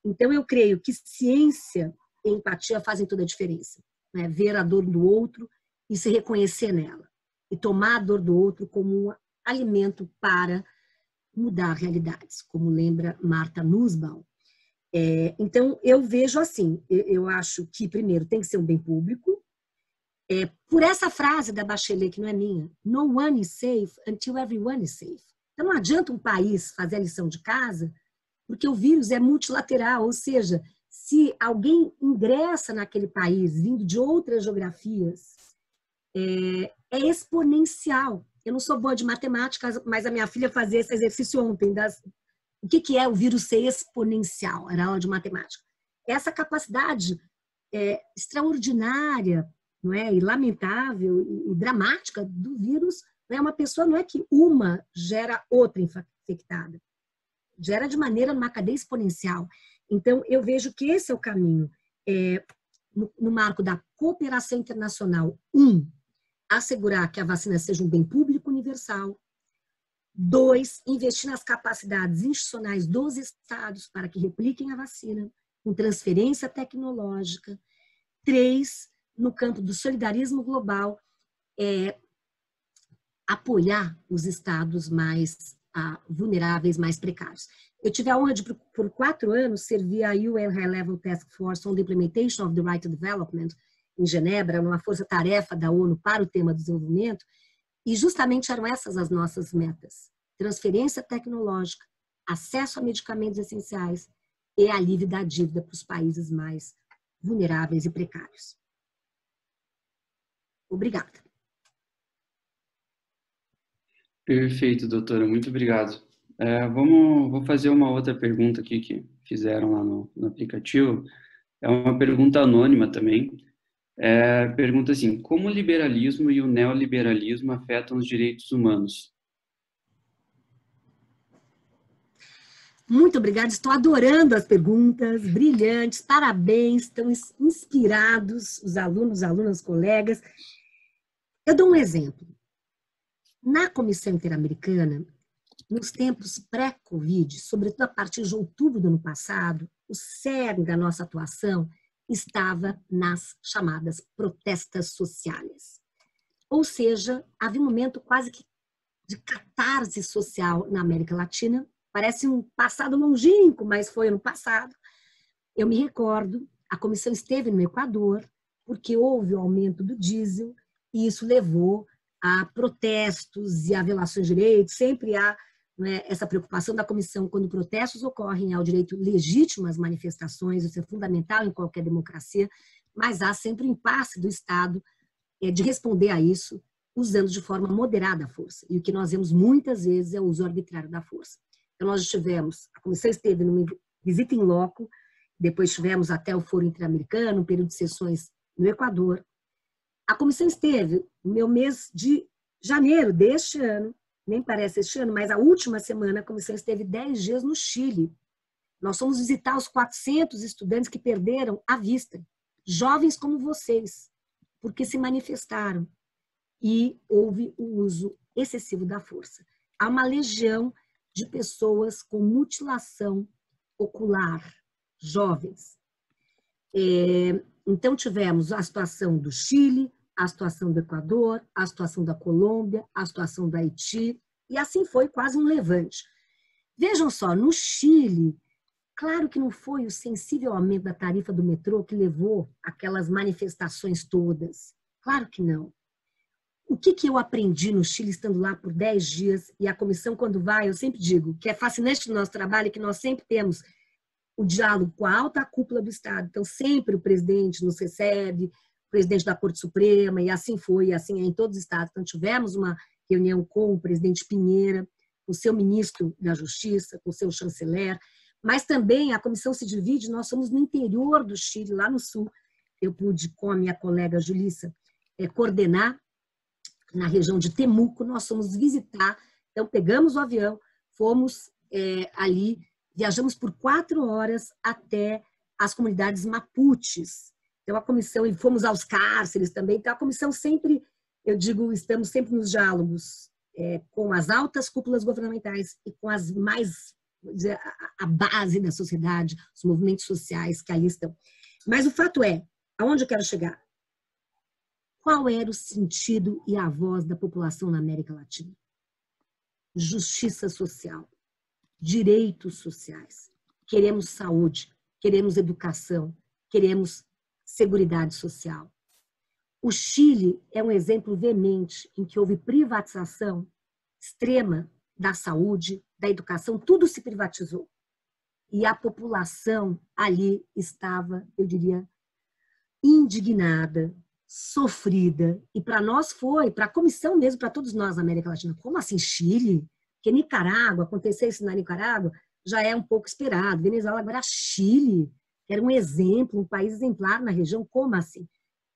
Speaker 1: Então, eu creio que ciência e empatia fazem toda a diferença, né? Ver a dor do outro e se reconhecer nela, e tomar a dor do outro como um alimento para mudar realidades, como lembra Martha Nussbaum. Então, eu vejo assim, eu acho que, primeiro, tem que ser um bem público, por essa frase da Bachelet, que não é minha, no one is safe until everyone is safe. Então, não adianta um país fazer a lição de casa, porque o vírus é multilateral, ou seja, se alguém ingressa naquele país vindo de outras geografias, é exponencial. Eu não sou boa de matemática, mas a minha filha fazia esse exercício ontem. O que é o vírus ser exponencial? Era aula de matemática. Essa capacidade extraordinária, não é, e lamentável e dramática do vírus, né? Uma pessoa não é que uma gera outra infectada, gera de maneira numa cadeia exponencial. Então, eu vejo que esse é o caminho. No marco da cooperação internacional, assegurar que a vacina seja um bem público universal. 2, investir nas capacidades institucionais dos estados para que repliquem a vacina, com transferência tecnológica. 3, no campo do solidarismo global, apoiar os estados mais vulneráveis, mais precários. Eu tive a honra de, por 4 anos, servir a UN High Level Task Force on the Implementation of the Right to Development, em Genebra, numa força-tarefa da ONU para o tema do desenvolvimento, e justamente eram essas as nossas metas. Transferência tecnológica, acesso a medicamentos essenciais e alívio da dívida para os países mais vulneráveis e precários. Obrigada.
Speaker 3: Perfeito, doutora. Muito obrigado. Vou fazer uma outra pergunta aqui que fizeram lá no aplicativo. É uma pergunta anônima também. Pergunta assim, como o liberalismo e o neoliberalismo afetam os direitos humanos?
Speaker 1: Muito obrigada, estou adorando as perguntas, brilhantes, parabéns, estão inspirados os alunos, alunas, colegas. Eu dou um exemplo. Na Comissão Interamericana, nos tempos pré-Covid, sobretudo a partir de outubro do ano passado, o cerne da nossa atuação estava nas chamadas protestas sociais. Ou seja, havia um momento quase que de catarse social na América Latina. Parece um passado longínquo, mas foi ano passado. Eu me recordo, a comissão esteve no Equador, porque houve o aumento do diesel, e isso levou a protestos e a violações de direitos. Sempre há, né, essa preocupação da comissão quando protestos ocorrem, ao direito legítimo às manifestações, isso é fundamental em qualquer democracia, mas há sempre um impasse do Estado de responder a isso, usando de forma moderada a força. E o que nós vemos muitas vezes é o uso arbitrário da força. Então, nós estivemos, a comissão esteve numa visita em loco, depois tivemos até o Foro Interamericano, um período de sessões no Equador. A comissão esteve no meu mês de janeiro deste ano, nem parece este ano, mas a última semana a comissão esteve 10 dias no Chile. Nós fomos visitar os 400 estudantes que perderam a vista, jovens como vocês, porque se manifestaram e houve o uso excessivo da força. Há uma legião de pessoas com mutilação ocular, jovens. Então, tivemos a situação do Chile, a situação do Equador, a situação da Colômbia, a situação do Haiti, e assim foi quase um levante. Vejam só, no Chile, claro que não foi o sensível aumento da tarifa do metrô que levou aquelas manifestações todas. Claro que não. O que eu aprendi no Chile estando lá por 10 dias, e a comissão quando vai, eu sempre digo, que é fascinante no nosso trabalho, que nós sempre temos o diálogo com a alta cúpula do Estado. Então, sempre o presidente nos recebe, o presidente da Corte Suprema, e assim foi, e assim é em todos os estados. Então, tivemos uma reunião com o presidente Pinheira, com o seu ministro da Justiça, com o seu chanceler, mas também a comissão se divide, nós somos no interior do Chile, lá no sul. Eu pude, com a minha colega Julissa, coordenar na região de Temuco, nós fomos visitar, então pegamos o avião, fomos ali, viajamos por 4 horas até as comunidades mapuches. Então a comissão, e fomos aos cárceres também, então a comissão sempre, eu digo, estamos sempre nos diálogos com as altas cúpulas governamentais e com as mais, vou dizer, a base da sociedade, os movimentos sociais que ali estão. Mas o fato é, aonde eu quero chegar? Qual era o sentido e a voz da população na América Latina? Justiça social, direitos sociais. Queremos saúde, queremos educação, queremos seguridade social. O Chile é um exemplo veemente em que houve privatização extrema da saúde, da educação, tudo se privatizou. E a população ali estava, eu diria, indignada, sofrida, e para nós foi, para a comissão mesmo, para todos nós na América Latina, como assim Chile? Porque Nicarágua, acontecer isso na Nicarágua, já é um pouco esperado. Venezuela, agora Chile, que era um exemplo, um país exemplar na região, como assim?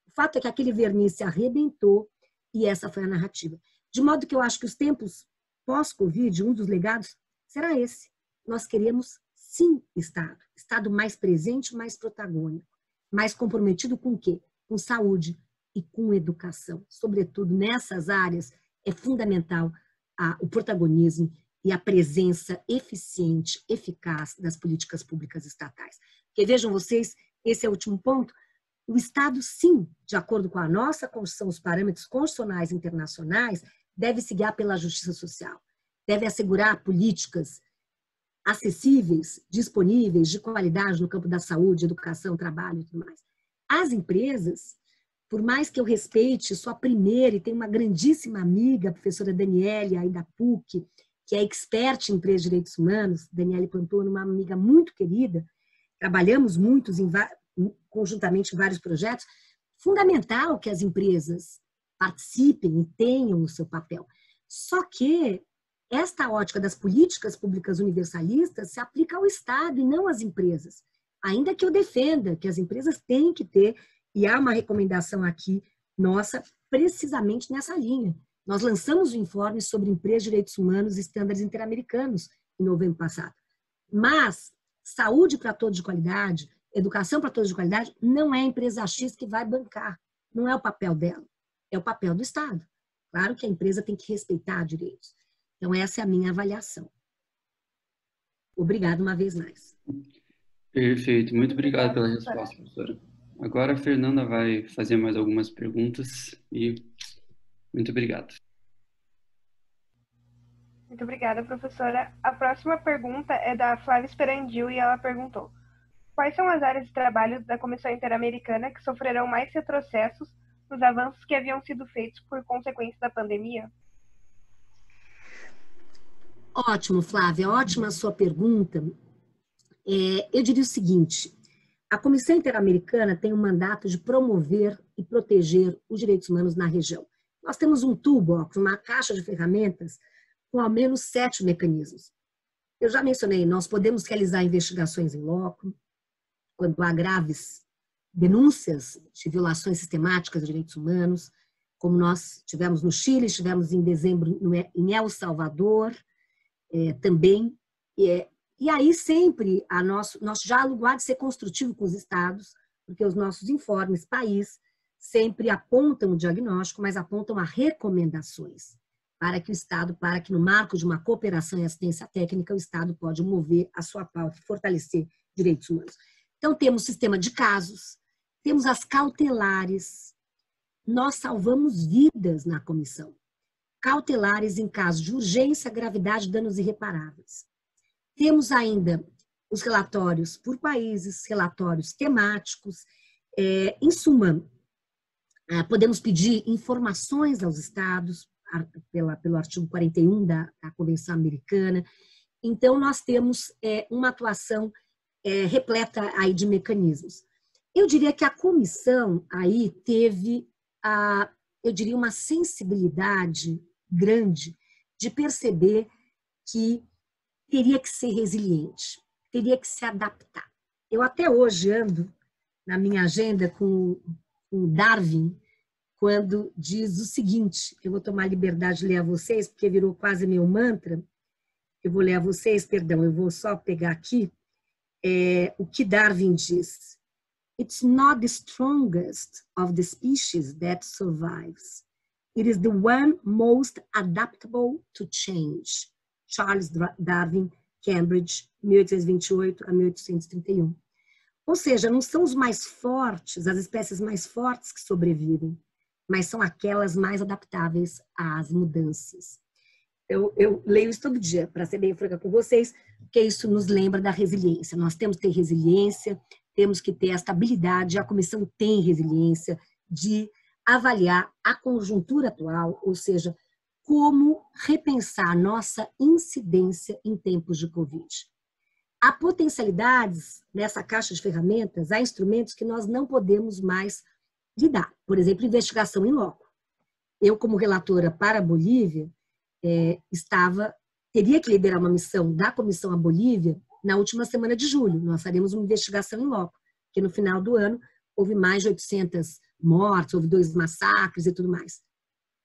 Speaker 1: O fato é que aquele verniz se arrebentou e essa foi a narrativa. De modo que eu acho que os tempos pós-Covid, um dos legados será esse. Nós queremos, sim, Estado mais presente, mais protagônico, mais comprometido com o quê? Com saúde e com educação. Sobretudo nessas áreas é fundamental o protagonismo e a presença eficiente, eficaz das políticas públicas estatais. Porque vejam vocês, esse é o último ponto, o Estado, sim, de acordo com a nossa Constituição, os parâmetros constitucionais internacionais, deve se guiar pela justiça social, deve assegurar políticas acessíveis, disponíveis, de qualidade no campo da saúde, educação, trabalho e tudo mais. As empresas, por mais que eu respeite sua primeira, e tenho uma grandíssima amiga, a professora Daniele, aí da PUC, que é expert em empresas de direitos humanos, Daniele Pantone, uma amiga muito querida, trabalhamos muitos conjuntamente em vários projetos, fundamental que as empresas participem e tenham o seu papel. Só que esta ótica das políticas públicas universalistas se aplica ao Estado e não às empresas. Ainda que eu defenda que as empresas têm que ter, e há uma recomendação aqui nossa, precisamente nessa linha. Nós lançamos um informe sobre empresas de direitos humanos e estándares interamericanos em novembro passado. Mas saúde para todos de qualidade, educação para todos de qualidade, não é a empresa X que vai bancar. Não é o papel dela, é o papel do Estado. Claro que a empresa tem que respeitar direitos. Então, essa é a minha avaliação. Obrigada uma vez mais.
Speaker 3: Perfeito, muito obrigado pela resposta, professora. Agora a Fernanda vai fazer mais algumas perguntas e muito obrigado.
Speaker 4: Muito obrigada, professora. A próxima pergunta é da Flávia Esperandil e ela perguntou: quais são as áreas de trabalho da Comissão Interamericana que sofrerão mais retrocessos nos avanços que haviam sido feitos por consequência da pandemia?
Speaker 1: Ótimo, Flávia, ótima a sua pergunta. Eu diria o seguinte, a Comissão Interamericana tem um mandato de promover e proteger os direitos humanos na região. Nós temos um toolbox, uma caixa de ferramentas com ao menos 7 mecanismos. Eu já mencionei, nós podemos realizar investigações em loco, quando há graves denúncias de violações sistemáticas de direitos humanos, como nós tivemos no Chile, tivemos em dezembro em El Salvador, também. E aí sempre nosso diálogo há de ser construtivo com os estados, porque os nossos informes país sempre apontam o diagnóstico, mas apontam a recomendações para que o Estado, para que no marco de uma cooperação e assistência técnica, o Estado pode mover a sua pauta e fortalecer direitos humanos. Então temos sistema de casos, temos as cautelares, nós salvamos vidas na comissão. Cautelares em caso de urgência, gravidade, danos irreparáveis. Temos ainda os relatórios por países, relatórios temáticos. Em suma, podemos pedir informações aos estados, pelo artigo 41 da Convenção Americana. Então, nós temos uma atuação repleta aí de mecanismos. Eu diria que a comissão aí teve, eu diria, uma sensibilidade grande de perceber que teria que ser resiliente, teria que se adaptar. Eu até hoje ando na minha agenda com Darwin, quando diz o seguinte, eu vou tomar liberdade de ler a vocês, porque virou quase meu mantra, eu vou ler a vocês, perdão, eu vou só pegar aqui o que Darwin diz. It's not the strongest of the species that survives. It is the one most adaptable to change. Charles Darwin, Cambridge, 1828 a 1831. Ou seja, não são os mais fortes, as espécies mais fortes que sobrevivem, mas são aquelas mais adaptáveis às mudanças. Eu leio isso todo dia, para ser bem franca com vocês, porque isso nos lembra da resiliência. Nós temos que ter resiliência, temos que ter esta habilidade, a comissão tem resiliência de avaliar a conjuntura atual, ou seja, como repensar nossa incidência em tempos de Covid. Há potencialidades nessa caixa de ferramentas, há instrumentos que nós não podemos mais lidar. Por exemplo, investigação in loco. Eu, como relatora para a Bolívia, teria que liderar uma missão da comissão à Bolívia na última semana de julho. Nós faremos uma investigação in loco, porque no final do ano houve mais de 800 mortes, houve 2 massacres e tudo mais.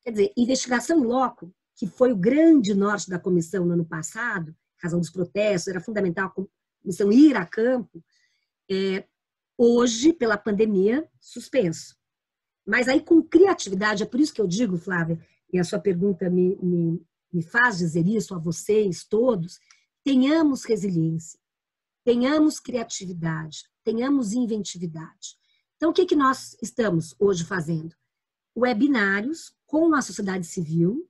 Speaker 1: Quer dizer, investigação in loco, que foi o grande norte da comissão no ano passado, razão dos protestos, era fundamental a comissão ir a campo, hoje, pela pandemia, suspenso. Mas aí com criatividade, é por isso que eu digo, Flávia, e a sua pergunta me faz dizer isso a vocês todos, tenhamos resiliência, tenhamos criatividade, tenhamos inventividade. Então, o que nós estamos hoje fazendo? Webinários com a sociedade civil.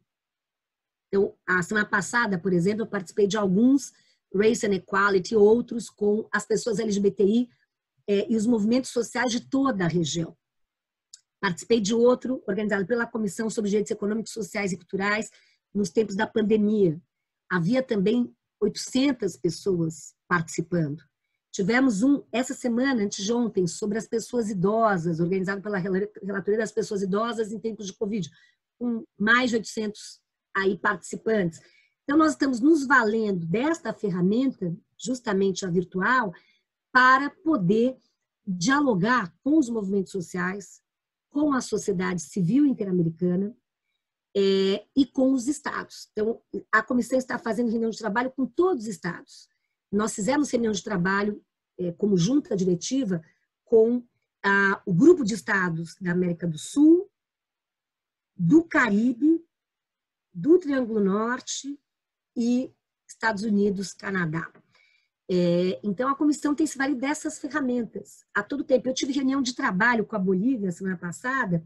Speaker 1: Então, a semana passada, por exemplo, eu participei de alguns Race and Equality, outros com as pessoas LGBTI e os movimentos sociais de toda a região. Participei de outro organizado pela Comissão sobre Direitos Econômicos, Sociais e Culturais nos tempos da pandemia. Havia também 800 pessoas participando. Tivemos essa semana, antes de ontem, sobre as pessoas idosas, organizado pela Relatoria das Pessoas Idosas em tempos de Covid, com mais de 800 aí participantes. Então, nós estamos nos valendo desta ferramenta, justamente a virtual, para poder dialogar com os movimentos sociais, com a sociedade civil interamericana e com os estados. Então, a comissão está fazendo reunião de trabalho com todos os estados. Nós fizemos reunião de trabalho como junta diretiva com o grupo de estados da América do Sul, do Caribe, do Triângulo Norte e Estados Unidos, Canadá. Então, a comissão tem se valido dessas ferramentas a todo tempo. Eu tive reunião de trabalho com a Bolívia semana passada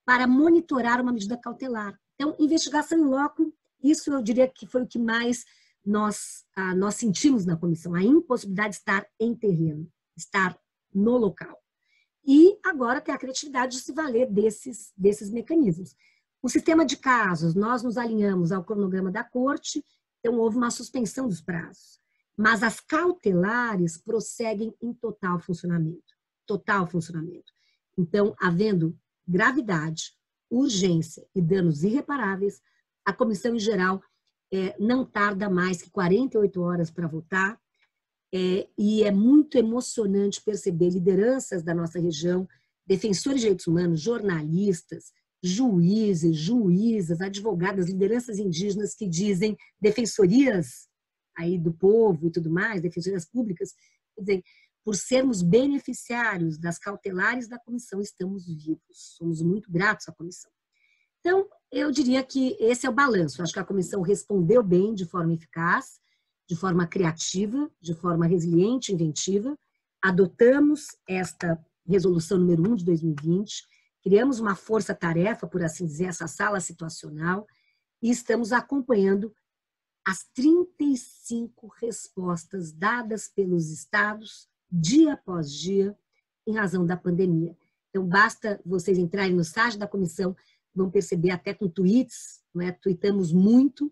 Speaker 1: para monitorar uma medida cautelar. Então, investigação in loco, isso eu diria que foi o que mais nós sentimos na comissão, a impossibilidade de estar em terreno, estar no local. E agora tem a criatividade de se valer desses mecanismos. O sistema de casos, nós nos alinhamos ao cronograma da corte, então houve uma suspensão dos prazos. Mas as cautelares prosseguem em total funcionamento. Total funcionamento. Então, havendo gravidade, urgência e danos irreparáveis, a comissão, em geral, não tarda mais que 48 horas para votar, e é muito emocionante perceber lideranças da nossa região, defensores de direitos humanos, jornalistas, juízes, juízas, advogadas, lideranças indígenas que dizem, defensorias aí do povo e tudo mais, defensorias públicas, quer dizer, por sermos beneficiários das cautelares da comissão, estamos vivos. Somos muito gratos à comissão. Então, eu diria que esse é o balanço. Acho que a comissão respondeu bem, de forma eficaz, de forma criativa, de forma resiliente, inventiva. Adotamos esta resolução número 1 de 2020, criamos uma força-tarefa, por assim dizer, essa sala situacional, e estamos acompanhando as 35 respostas dadas pelos estados, dia após dia, em razão da pandemia. Então, basta vocês entrarem no site da comissão, vão perceber até com tweets, não é? Tweetamos muito,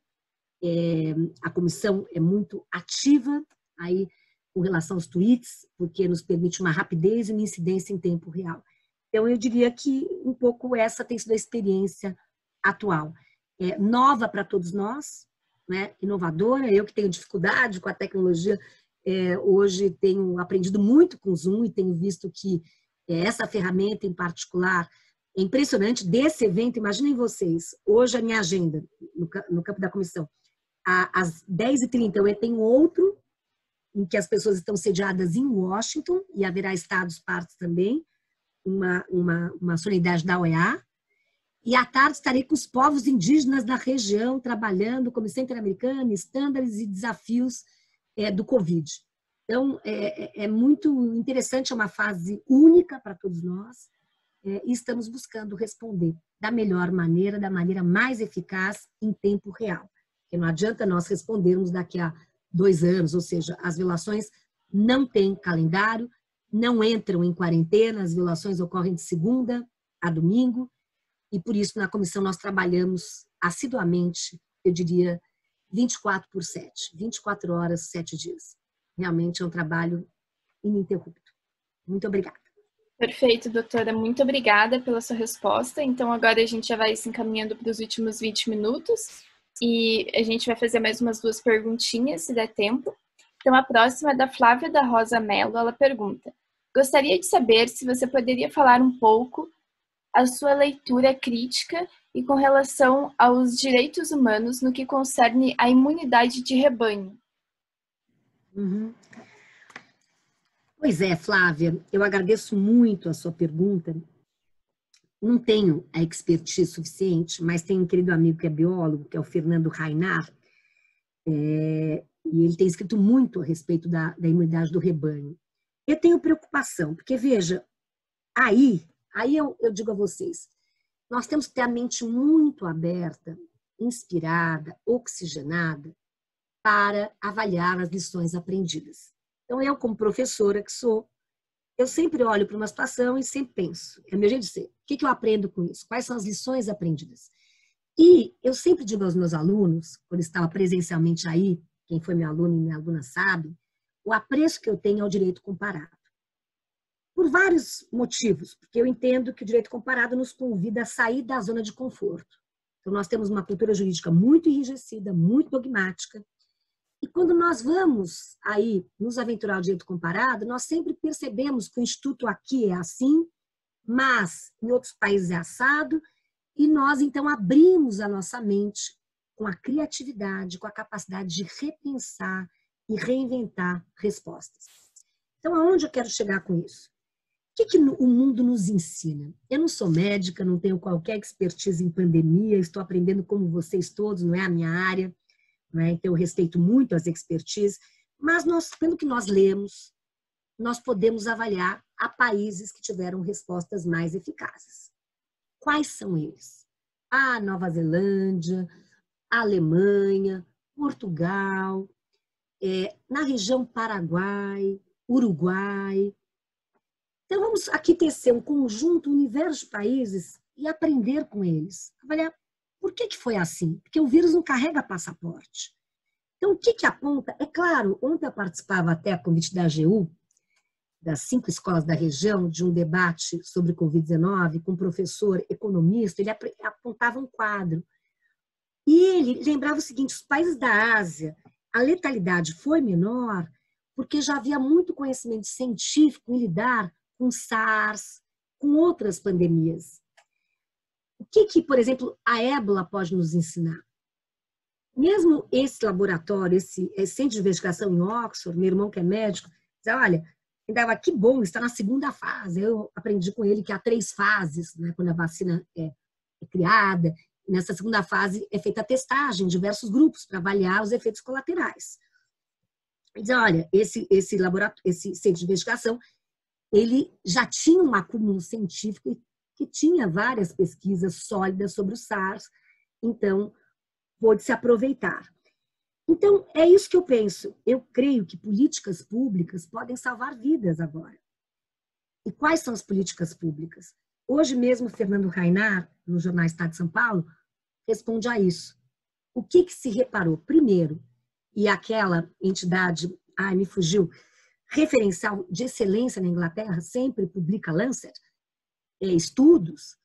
Speaker 1: a comissão é muito ativa aí com relação aos tweets, porque nos permite uma rapidez e uma incidência em tempo real. Então, eu diria que um pouco essa tem sido a experiência atual. Nova para todos nós, né? Inovadora, eu que tenho dificuldade com a tecnologia, hoje tenho aprendido muito com o Zoom e tenho visto que essa ferramenta em particular é impressionante. Desse evento, imaginem vocês, hoje a minha agenda no campo da comissão, às 10h30 eu tenho outro, em que as pessoas estão sediadas em Washington, e haverá estados partes também, uma solenidade da OEA, e à tarde estarei com os povos indígenas da região, trabalhando Comissão Interamericana, estándares e desafios do Covid. Então, é muito interessante, é uma fase única para todos nós, e estamos buscando responder da melhor maneira, da maneira mais eficaz, em tempo real. Porque não adianta nós respondermos daqui a 2 anos, ou seja, as violações não têm calendário, não entram em quarentena, as violações ocorrem de segunda a domingo, e por isso na comissão nós trabalhamos assiduamente, eu diria 24/7, 24 horas, 7 dias. Realmente é um trabalho ininterrupto. Muito obrigada.
Speaker 2: Perfeito, doutora. Muito obrigada pela sua resposta. Então, agora a gente já vai se encaminhando para os últimos 20 minutos. E a gente vai fazer mais umas 2 perguntinhas, se der tempo. Então, a próxima é da Flávia da Rosa Mello. Ela pergunta: gostaria de saber se você poderia falar um pouco a sua leitura crítica e com relação aos direitos humanos no que concerne à imunidade de rebanho.
Speaker 1: Uhum. Pois é, Flávia, eu agradeço muito a sua pergunta. Não tenho a expertise suficiente, mas tenho um querido amigo que é biólogo, que é o Fernando Rainar, e ele tem escrito muito a respeito da imunidade do rebanho. Eu tenho preocupação, porque veja, aí eu digo a vocês, nós temos que ter a mente muito aberta, inspirada, oxigenada, para avaliar as lições aprendidas. Então, eu, como professora que sou, eu sempre olho para uma situação e sempre penso, é o meu jeito de ser, o que eu aprendo com isso? Quais são as lições aprendidas? E eu sempre digo aos meus alunos, quando estava presencialmente aí, quem foi meu aluno e minha aluna sabe, o apreço que eu tenho ao direito comparado. Por vários motivos, porque eu entendo que o direito comparado nos convida a sair da zona de conforto. Então, nós temos uma cultura jurídica muito enrijecida, muito dogmática, e quando nós vamos aí nos aventurar ao direito comparado, nós sempre percebemos que o instituto aqui é assim, mas em outros países é assado, e nós então abrimos a nossa mente com a criatividade, com a capacidade de repensar e reinventar respostas. Então, aonde eu quero chegar com isso? O que o mundo nos ensina? Eu não sou médica, não tenho qualquer expertise em pandemia, estou aprendendo como vocês todos, não é a minha área, né? Então eu respeito muito as expertises, mas pelo que nós lemos, nós podemos avaliar a países que tiveram respostas mais eficazes. Quais são eles? A Nova Zelândia, a Alemanha, Portugal, na região Paraguai, Uruguai. Então, vamos aqui tecer um conjunto, um universo de países e aprender com eles. Avaliar por que foi assim? Porque o vírus não carrega passaporte. Então, o que aponta? É claro, ontem eu participava até a convite da AGU, das 5 escolas da região, de um debate sobre Covid-19 com um professor economista, ele apontava um quadro. E ele lembrava o seguinte, os países da Ásia, a letalidade foi menor porque já havia muito conhecimento científico em lidar com SARS, com outras pandemias. O que, por exemplo, a ébola pode nos ensinar? Mesmo esse laboratório, esse centro de investigação em Oxford, meu irmão que é médico, diz, olha, que bom, está na 2ª fase. Eu aprendi com ele que há 3 fases, né, quando a vacina é criada. Nessa 2ª fase é feita a testagem em diversos grupos para avaliar os efeitos colaterais. Ele diz, olha, esse laboratório, esse centro de investigação, ele já tinha um acúmulo científico que tinha várias pesquisas sólidas sobre o SARS, então pôde se aproveitar. Então, é isso que eu penso. Eu creio que políticas públicas podem salvar vidas agora. E quais são as políticas públicas? Hoje mesmo, Fernando Rainar, no jornal Estado de São Paulo, responde a isso. O que se reparou? Primeiro, e aquela entidade, me fugiu, referencial de excelência na Inglaterra, sempre publica Lancet, estudos.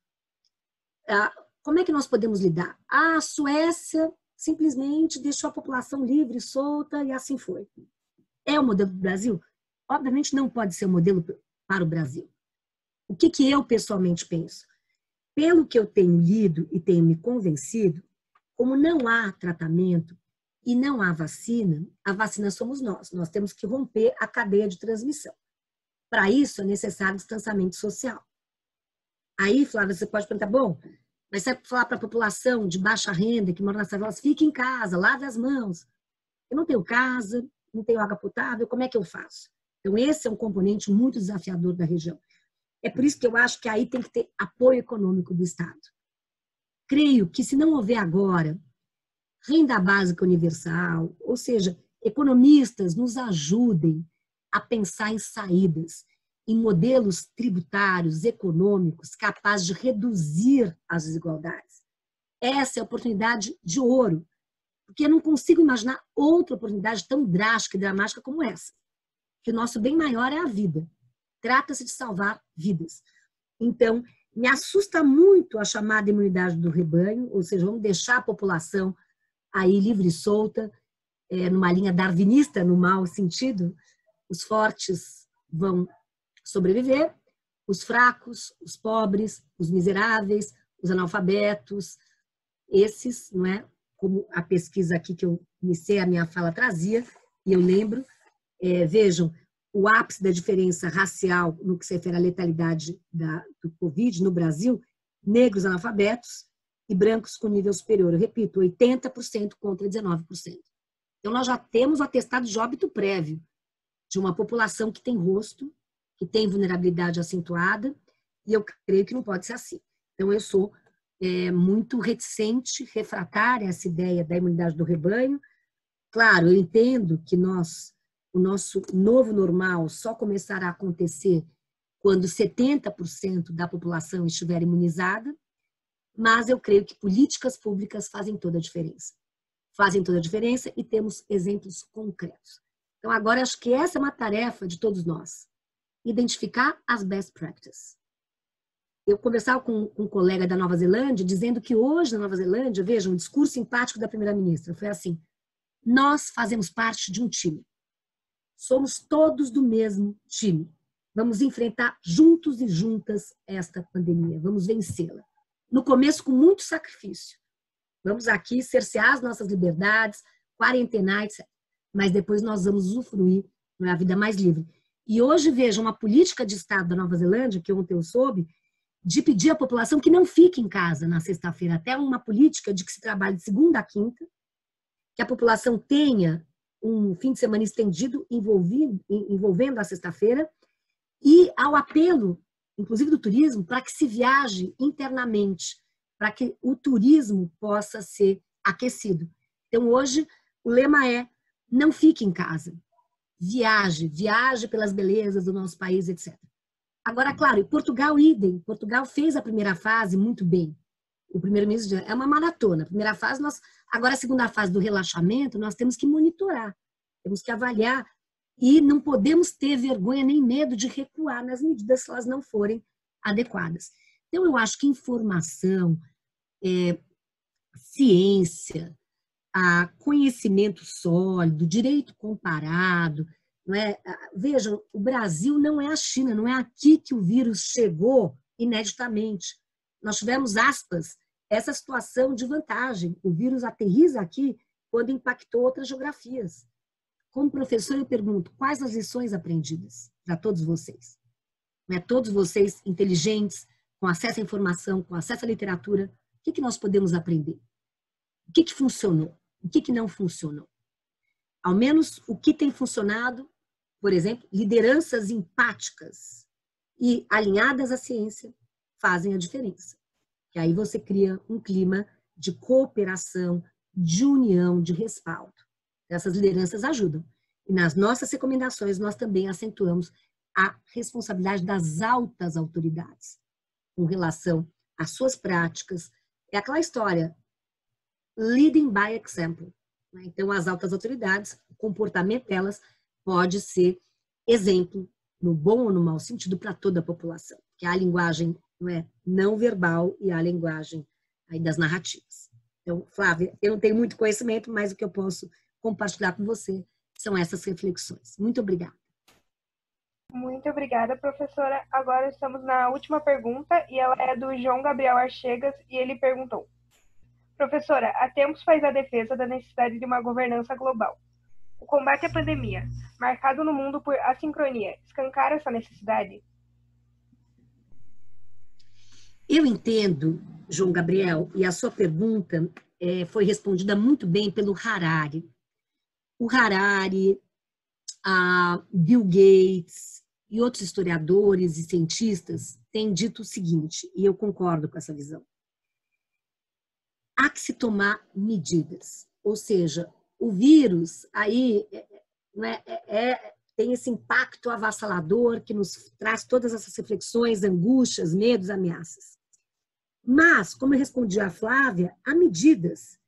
Speaker 1: Como é que nós podemos lidar? A Suécia simplesmente deixou a população livre, solta, e assim foi. É o modelo do Brasil? Obviamente não pode ser o modelo para o Brasil. O que eu pessoalmente penso? Pelo que eu tenho lido e tenho me convencido, como não há tratamento e não há vacina, a vacina somos nós. Nós temos que romper a cadeia de transmissão. Para isso é necessário distanciamento social. Aí, Flávia, você pode perguntar, bom, mas você vai falar para a população de baixa renda que mora nas favelas, fique em casa, lave as mãos. Eu não tenho casa, não tenho água potável, como é que eu faço? Então, esse é um componente muito desafiador da região. É por isso que eu acho que aí tem que ter apoio econômico do Estado. Creio que se não houver agora renda básica universal, ou seja, economistas nos ajudem a pensar em saídas, em modelos tributários, econômicos, capazes de reduzir as desigualdades. Essa é a oportunidade de ouro, porque eu não consigo imaginar outra oportunidade tão drástica e dramática como essa, que o nosso bem maior é a vida. Trata-se de salvar vidas. Então, me assusta muito a chamada imunidade do rebanho, ou seja, vamos deixar a população aí livre e solta, numa linha darwinista, no mau sentido, os fortes vão sobreviver, os fracos, os pobres, os miseráveis, os analfabetos, esses, não é? Como a pesquisa aqui que eu iniciei a minha fala trazia, e eu lembro, vejam, o ápice da diferença racial no que se refere à letalidade do Covid no Brasil, negros analfabetos e brancos com nível superior. Eu repito, 80% contra 19%. Então, nós já temos o atestado de óbito prévio de uma população que tem rosto, que tem vulnerabilidade acentuada, e eu creio que não pode ser assim. Então, eu sou muito reticente, refratária a essa ideia da imunidade do rebanho. Claro, eu entendo que o nosso novo normal só começará a acontecer quando 70% da população estiver imunizada, mas eu creio que políticas públicas fazem toda a diferença. Fazem toda a diferença e temos exemplos concretos. Então, agora, acho que essa é uma tarefa de todos nós. Identificar as best practices. Eu conversava com um colega da Nova Zelândia, dizendo que hoje, na Nova Zelândia, vejam, um discurso simpático da primeira-ministra foi assim: nós fazemos parte de um time. Somos todos do mesmo time. Vamos enfrentar juntos e juntas esta pandemia. Vamos vencê-la. No começo, com muito sacrifício. Vamos aqui cercear as nossas liberdades, quarentenar, etc. Mas depois nós vamos usufruir a vida mais livre. E hoje, veja, uma política de Estado da Nova Zelândia, que ontem eu soube, de pedir à população que não fique em casa na sexta-feira. Até uma política de que se trabalhe de segunda a quinta, que a população tenha um fim de semana estendido envolvendo a sexta-feira, e ao apelo, inclusive do turismo, para que se viaje internamente, para que o turismo possa ser aquecido. Então, hoje, o lema é: não fique em casa, viaje pelas belezas do nosso país, etc. Agora, claro, Portugal, idem. Portugal fez a primeira fase muito bem. O primeiro-ministro é uma maratona. A primeira fase, agora a segunda fase do relaxamento, nós temos que monitorar, temos que avaliar e não podemos ter vergonha nem medo de recuar nas medidas se elas não forem adequadas. Então, eu acho que informação, ciência, conhecimento sólido, direito comparado, não é? Vejam, o Brasil não é a China, não é aqui que o vírus chegou ineditamente. Nós tivemos, aspas, essa situação de vantagem. O vírus aterriza aqui quando impactou outras geografias. Como professor, eu pergunto, quais as lições aprendidas para todos vocês? Todos vocês inteligentes, com acesso à informação, com acesso à literatura, o que nós podemos aprender? O que funcionou? O que não funcionou? Ao menos o que tem funcionado, por exemplo, lideranças empáticas e alinhadas à ciência, fazem a diferença. Que aí você cria um clima de cooperação, de união, de respaldo. Essas lideranças ajudam. E nas nossas recomendações, nós também acentuamos a responsabilidade das altas autoridades com relação às suas práticas. É aquela história, leading by example. Então, as altas autoridades, o comportamento delas pode ser exemplo, no bom ou no mau sentido, para toda a população. Que há a linguagem não verbal e há a linguagem aí das narrativas. Então, Flávia, eu não tenho muito conhecimento, mas o que eu posso compartilhar com você são essas reflexões. Muito obrigada.
Speaker 4: Muito obrigada, professora. Agora estamos na última pergunta e ela é do João Gabriel Archegas e ele perguntou: professora, há tempos faz a defesa da necessidade de uma governança global. O combate à pandemia, marcado no mundo por assincronia, escancara essa necessidade?
Speaker 1: Eu entendo, João Gabriel, e a sua pergunta foi respondida muito bem pelo Harari. O Harari, a Bill Gates e outros historiadores e cientistas têm dito o seguinte, e eu concordo com essa visão. Há que se tomar medidas, ou seja, o vírus aí tem esse impacto avassalador que nos traz todas essas reflexões, angústias, medos, ameaças. Mas, como eu respondi à Flávia, há medidas,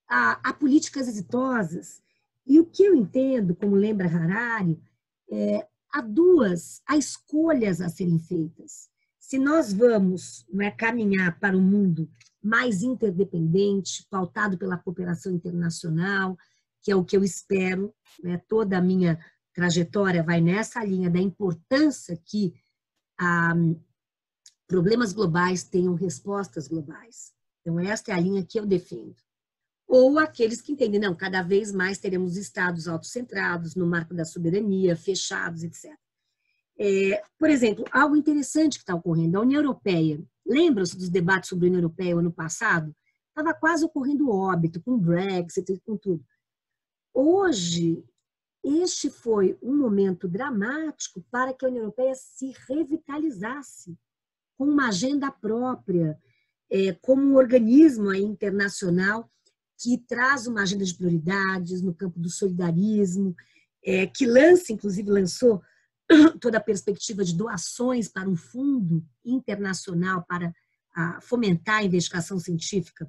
Speaker 1: há políticas exitosas. E o que eu entendo, como lembra Harari, há escolhas a serem feitas. Se nós vamos caminhar para um mundo mais interdependente, pautado pela cooperação internacional, que é o que eu espero, toda a minha trajetória vai nessa linha da importância que problemas globais tenham respostas globais. Então, esta é a linha que eu defendo. Ou aqueles que entendem, não, cada vez mais teremos estados autocentrados, no marco da soberania, fechados, etc. Por exemplo, algo interessante que está ocorrendo, a União Europeia, lembram-se dos debates sobre a União Europeia ano passado? Estava quase ocorrendo óbito, com o Brexit, com tudo. Hoje, este foi um momento dramático para que a União Europeia se revitalizasse, com uma agenda própria, como um organismo internacional que traz uma agenda de prioridades no campo do solidarismo, que inclusive lançou toda a perspectiva de doações para um fundo internacional para fomentar a investigação científica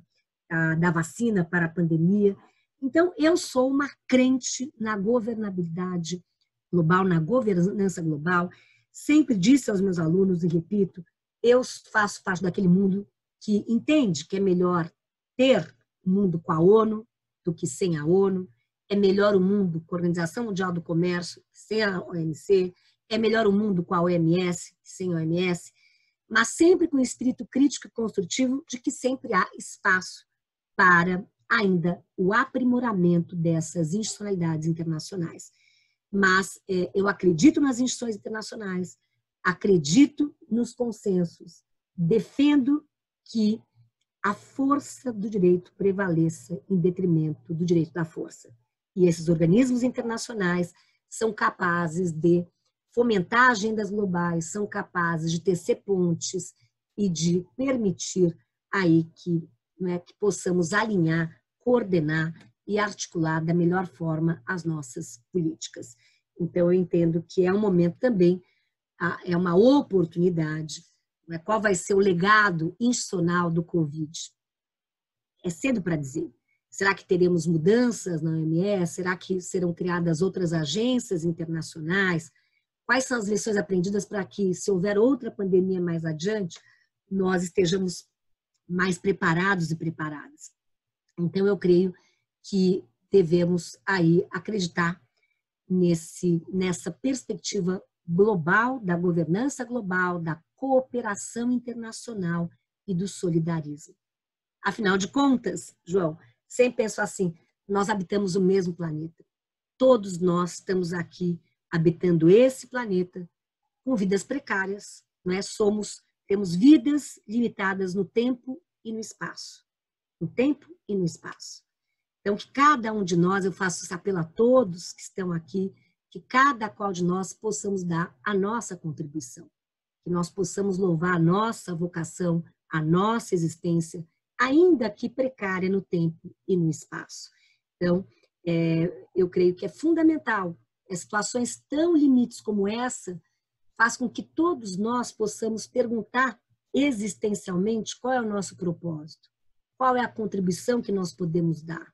Speaker 1: da vacina para a pandemia. Então, eu sou uma crente na governabilidade global, na governança global. Sempre disse aos meus alunos, e repito, eu faço parte daquele mundo que entende que é melhor ter um mundo com a ONU do que sem a ONU, é melhor o mundo com a Organização Mundial do Comércio sem a OMC, é melhor o mundo com a OMS sem a OMS, mas sempre com o espírito crítico e construtivo de que sempre há espaço para ainda o aprimoramento dessas institucionalidades internacionais. Mas eu acredito nas instituições internacionais, acredito nos consensos, defendo que a força do direito prevaleça em detrimento do direito da força. E esses organismos internacionais são capazes de fomentar agendas globais, são capazes de tecer pontes e de permitir aí que possamos alinhar, coordenar e articular da melhor forma as nossas políticas. Então, eu entendo que é um momento também, é uma oportunidade. Qual vai ser o legado institucional do Covid? É cedo para dizer. Será que teremos mudanças na OMS? Será que serão criadas outras agências internacionais? Quais são as lições aprendidas para que, se houver outra pandemia mais adiante, nós estejamos mais preparados e preparadas? Então, eu creio que devemos aí acreditar nessa perspectiva global, da governança global, da cooperação internacional e do solidarismo. Afinal de contas, João, sempre penso assim, nós habitamos o mesmo planeta. Todos nós estamos aqui habitando esse planeta com vidas precárias, temos vidas limitadas no tempo e no espaço. No tempo e no espaço. Então, que cada um de nós, eu faço esse apelo a todos que estão aqui, que cada qual de nós possamos dar a nossa contribuição. que nós possamos louvar a nossa vocação, a nossa existência, ainda que precária no tempo e no espaço. Então, eu creio que é fundamental, situações tão limites como essa, faz com que todos nós possamos perguntar existencialmente qual é o nosso propósito, qual é a contribuição que nós podemos dar,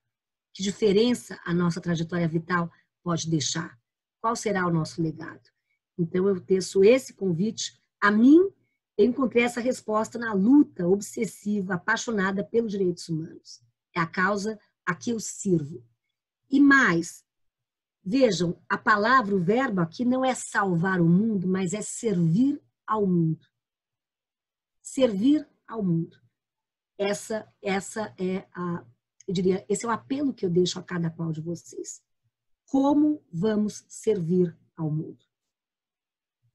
Speaker 1: que diferença a nossa trajetória vital pode deixar, qual será o nosso legado. Então, eu teço esse convite. A mim, eu encontrei essa resposta na luta obsessiva, apaixonada pelos direitos humanos. É a causa a que eu sirvo. E mais, vejam, a palavra, o verbo aqui não é salvar o mundo, mas é servir ao mundo. Servir ao mundo. Essa é eu diria, esse é o apelo que eu deixo a cada qual de vocês. Como vamos servir ao mundo?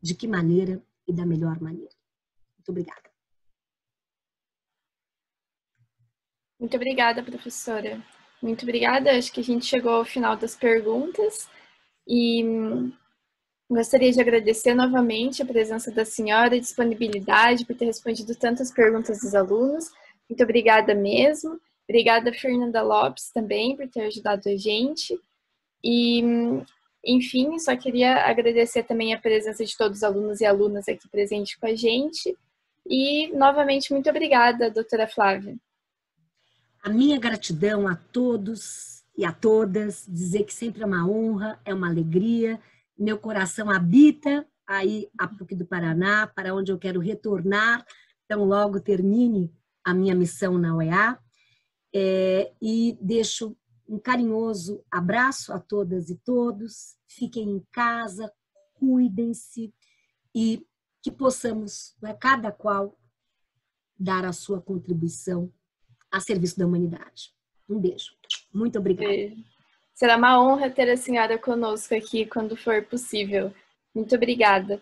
Speaker 1: De que maneira e da melhor maneira? Muito obrigada.
Speaker 2: Muito obrigada, professora. Muito obrigada. Acho que a gente chegou ao final das perguntas e gostaria de agradecer novamente a presença da senhora, a disponibilidade por ter respondido tantas perguntas dos alunos. Muito obrigada mesmo. Obrigada, Fernanda Lopes, também, por ter ajudado a gente. E, enfim, só queria agradecer também a presença de todos os alunos e alunas aqui presentes com a gente. E, novamente, muito obrigada, doutora Flávia.
Speaker 1: A minha gratidão a todos e a todas, dizer que sempre é uma honra, é uma alegria. Meu coração habita aí a PUC do Paraná, para onde eu quero retornar, tão logo termine a minha missão na UEA. E deixo um carinhoso abraço a todas e todos. Fiquem em casa, cuidem-se e que possamos, cada qual, dar a sua contribuição a serviço da humanidade. Um beijo. Muito obrigada.
Speaker 2: Será uma honra ter a senhora conosco aqui quando for possível. Muito obrigada.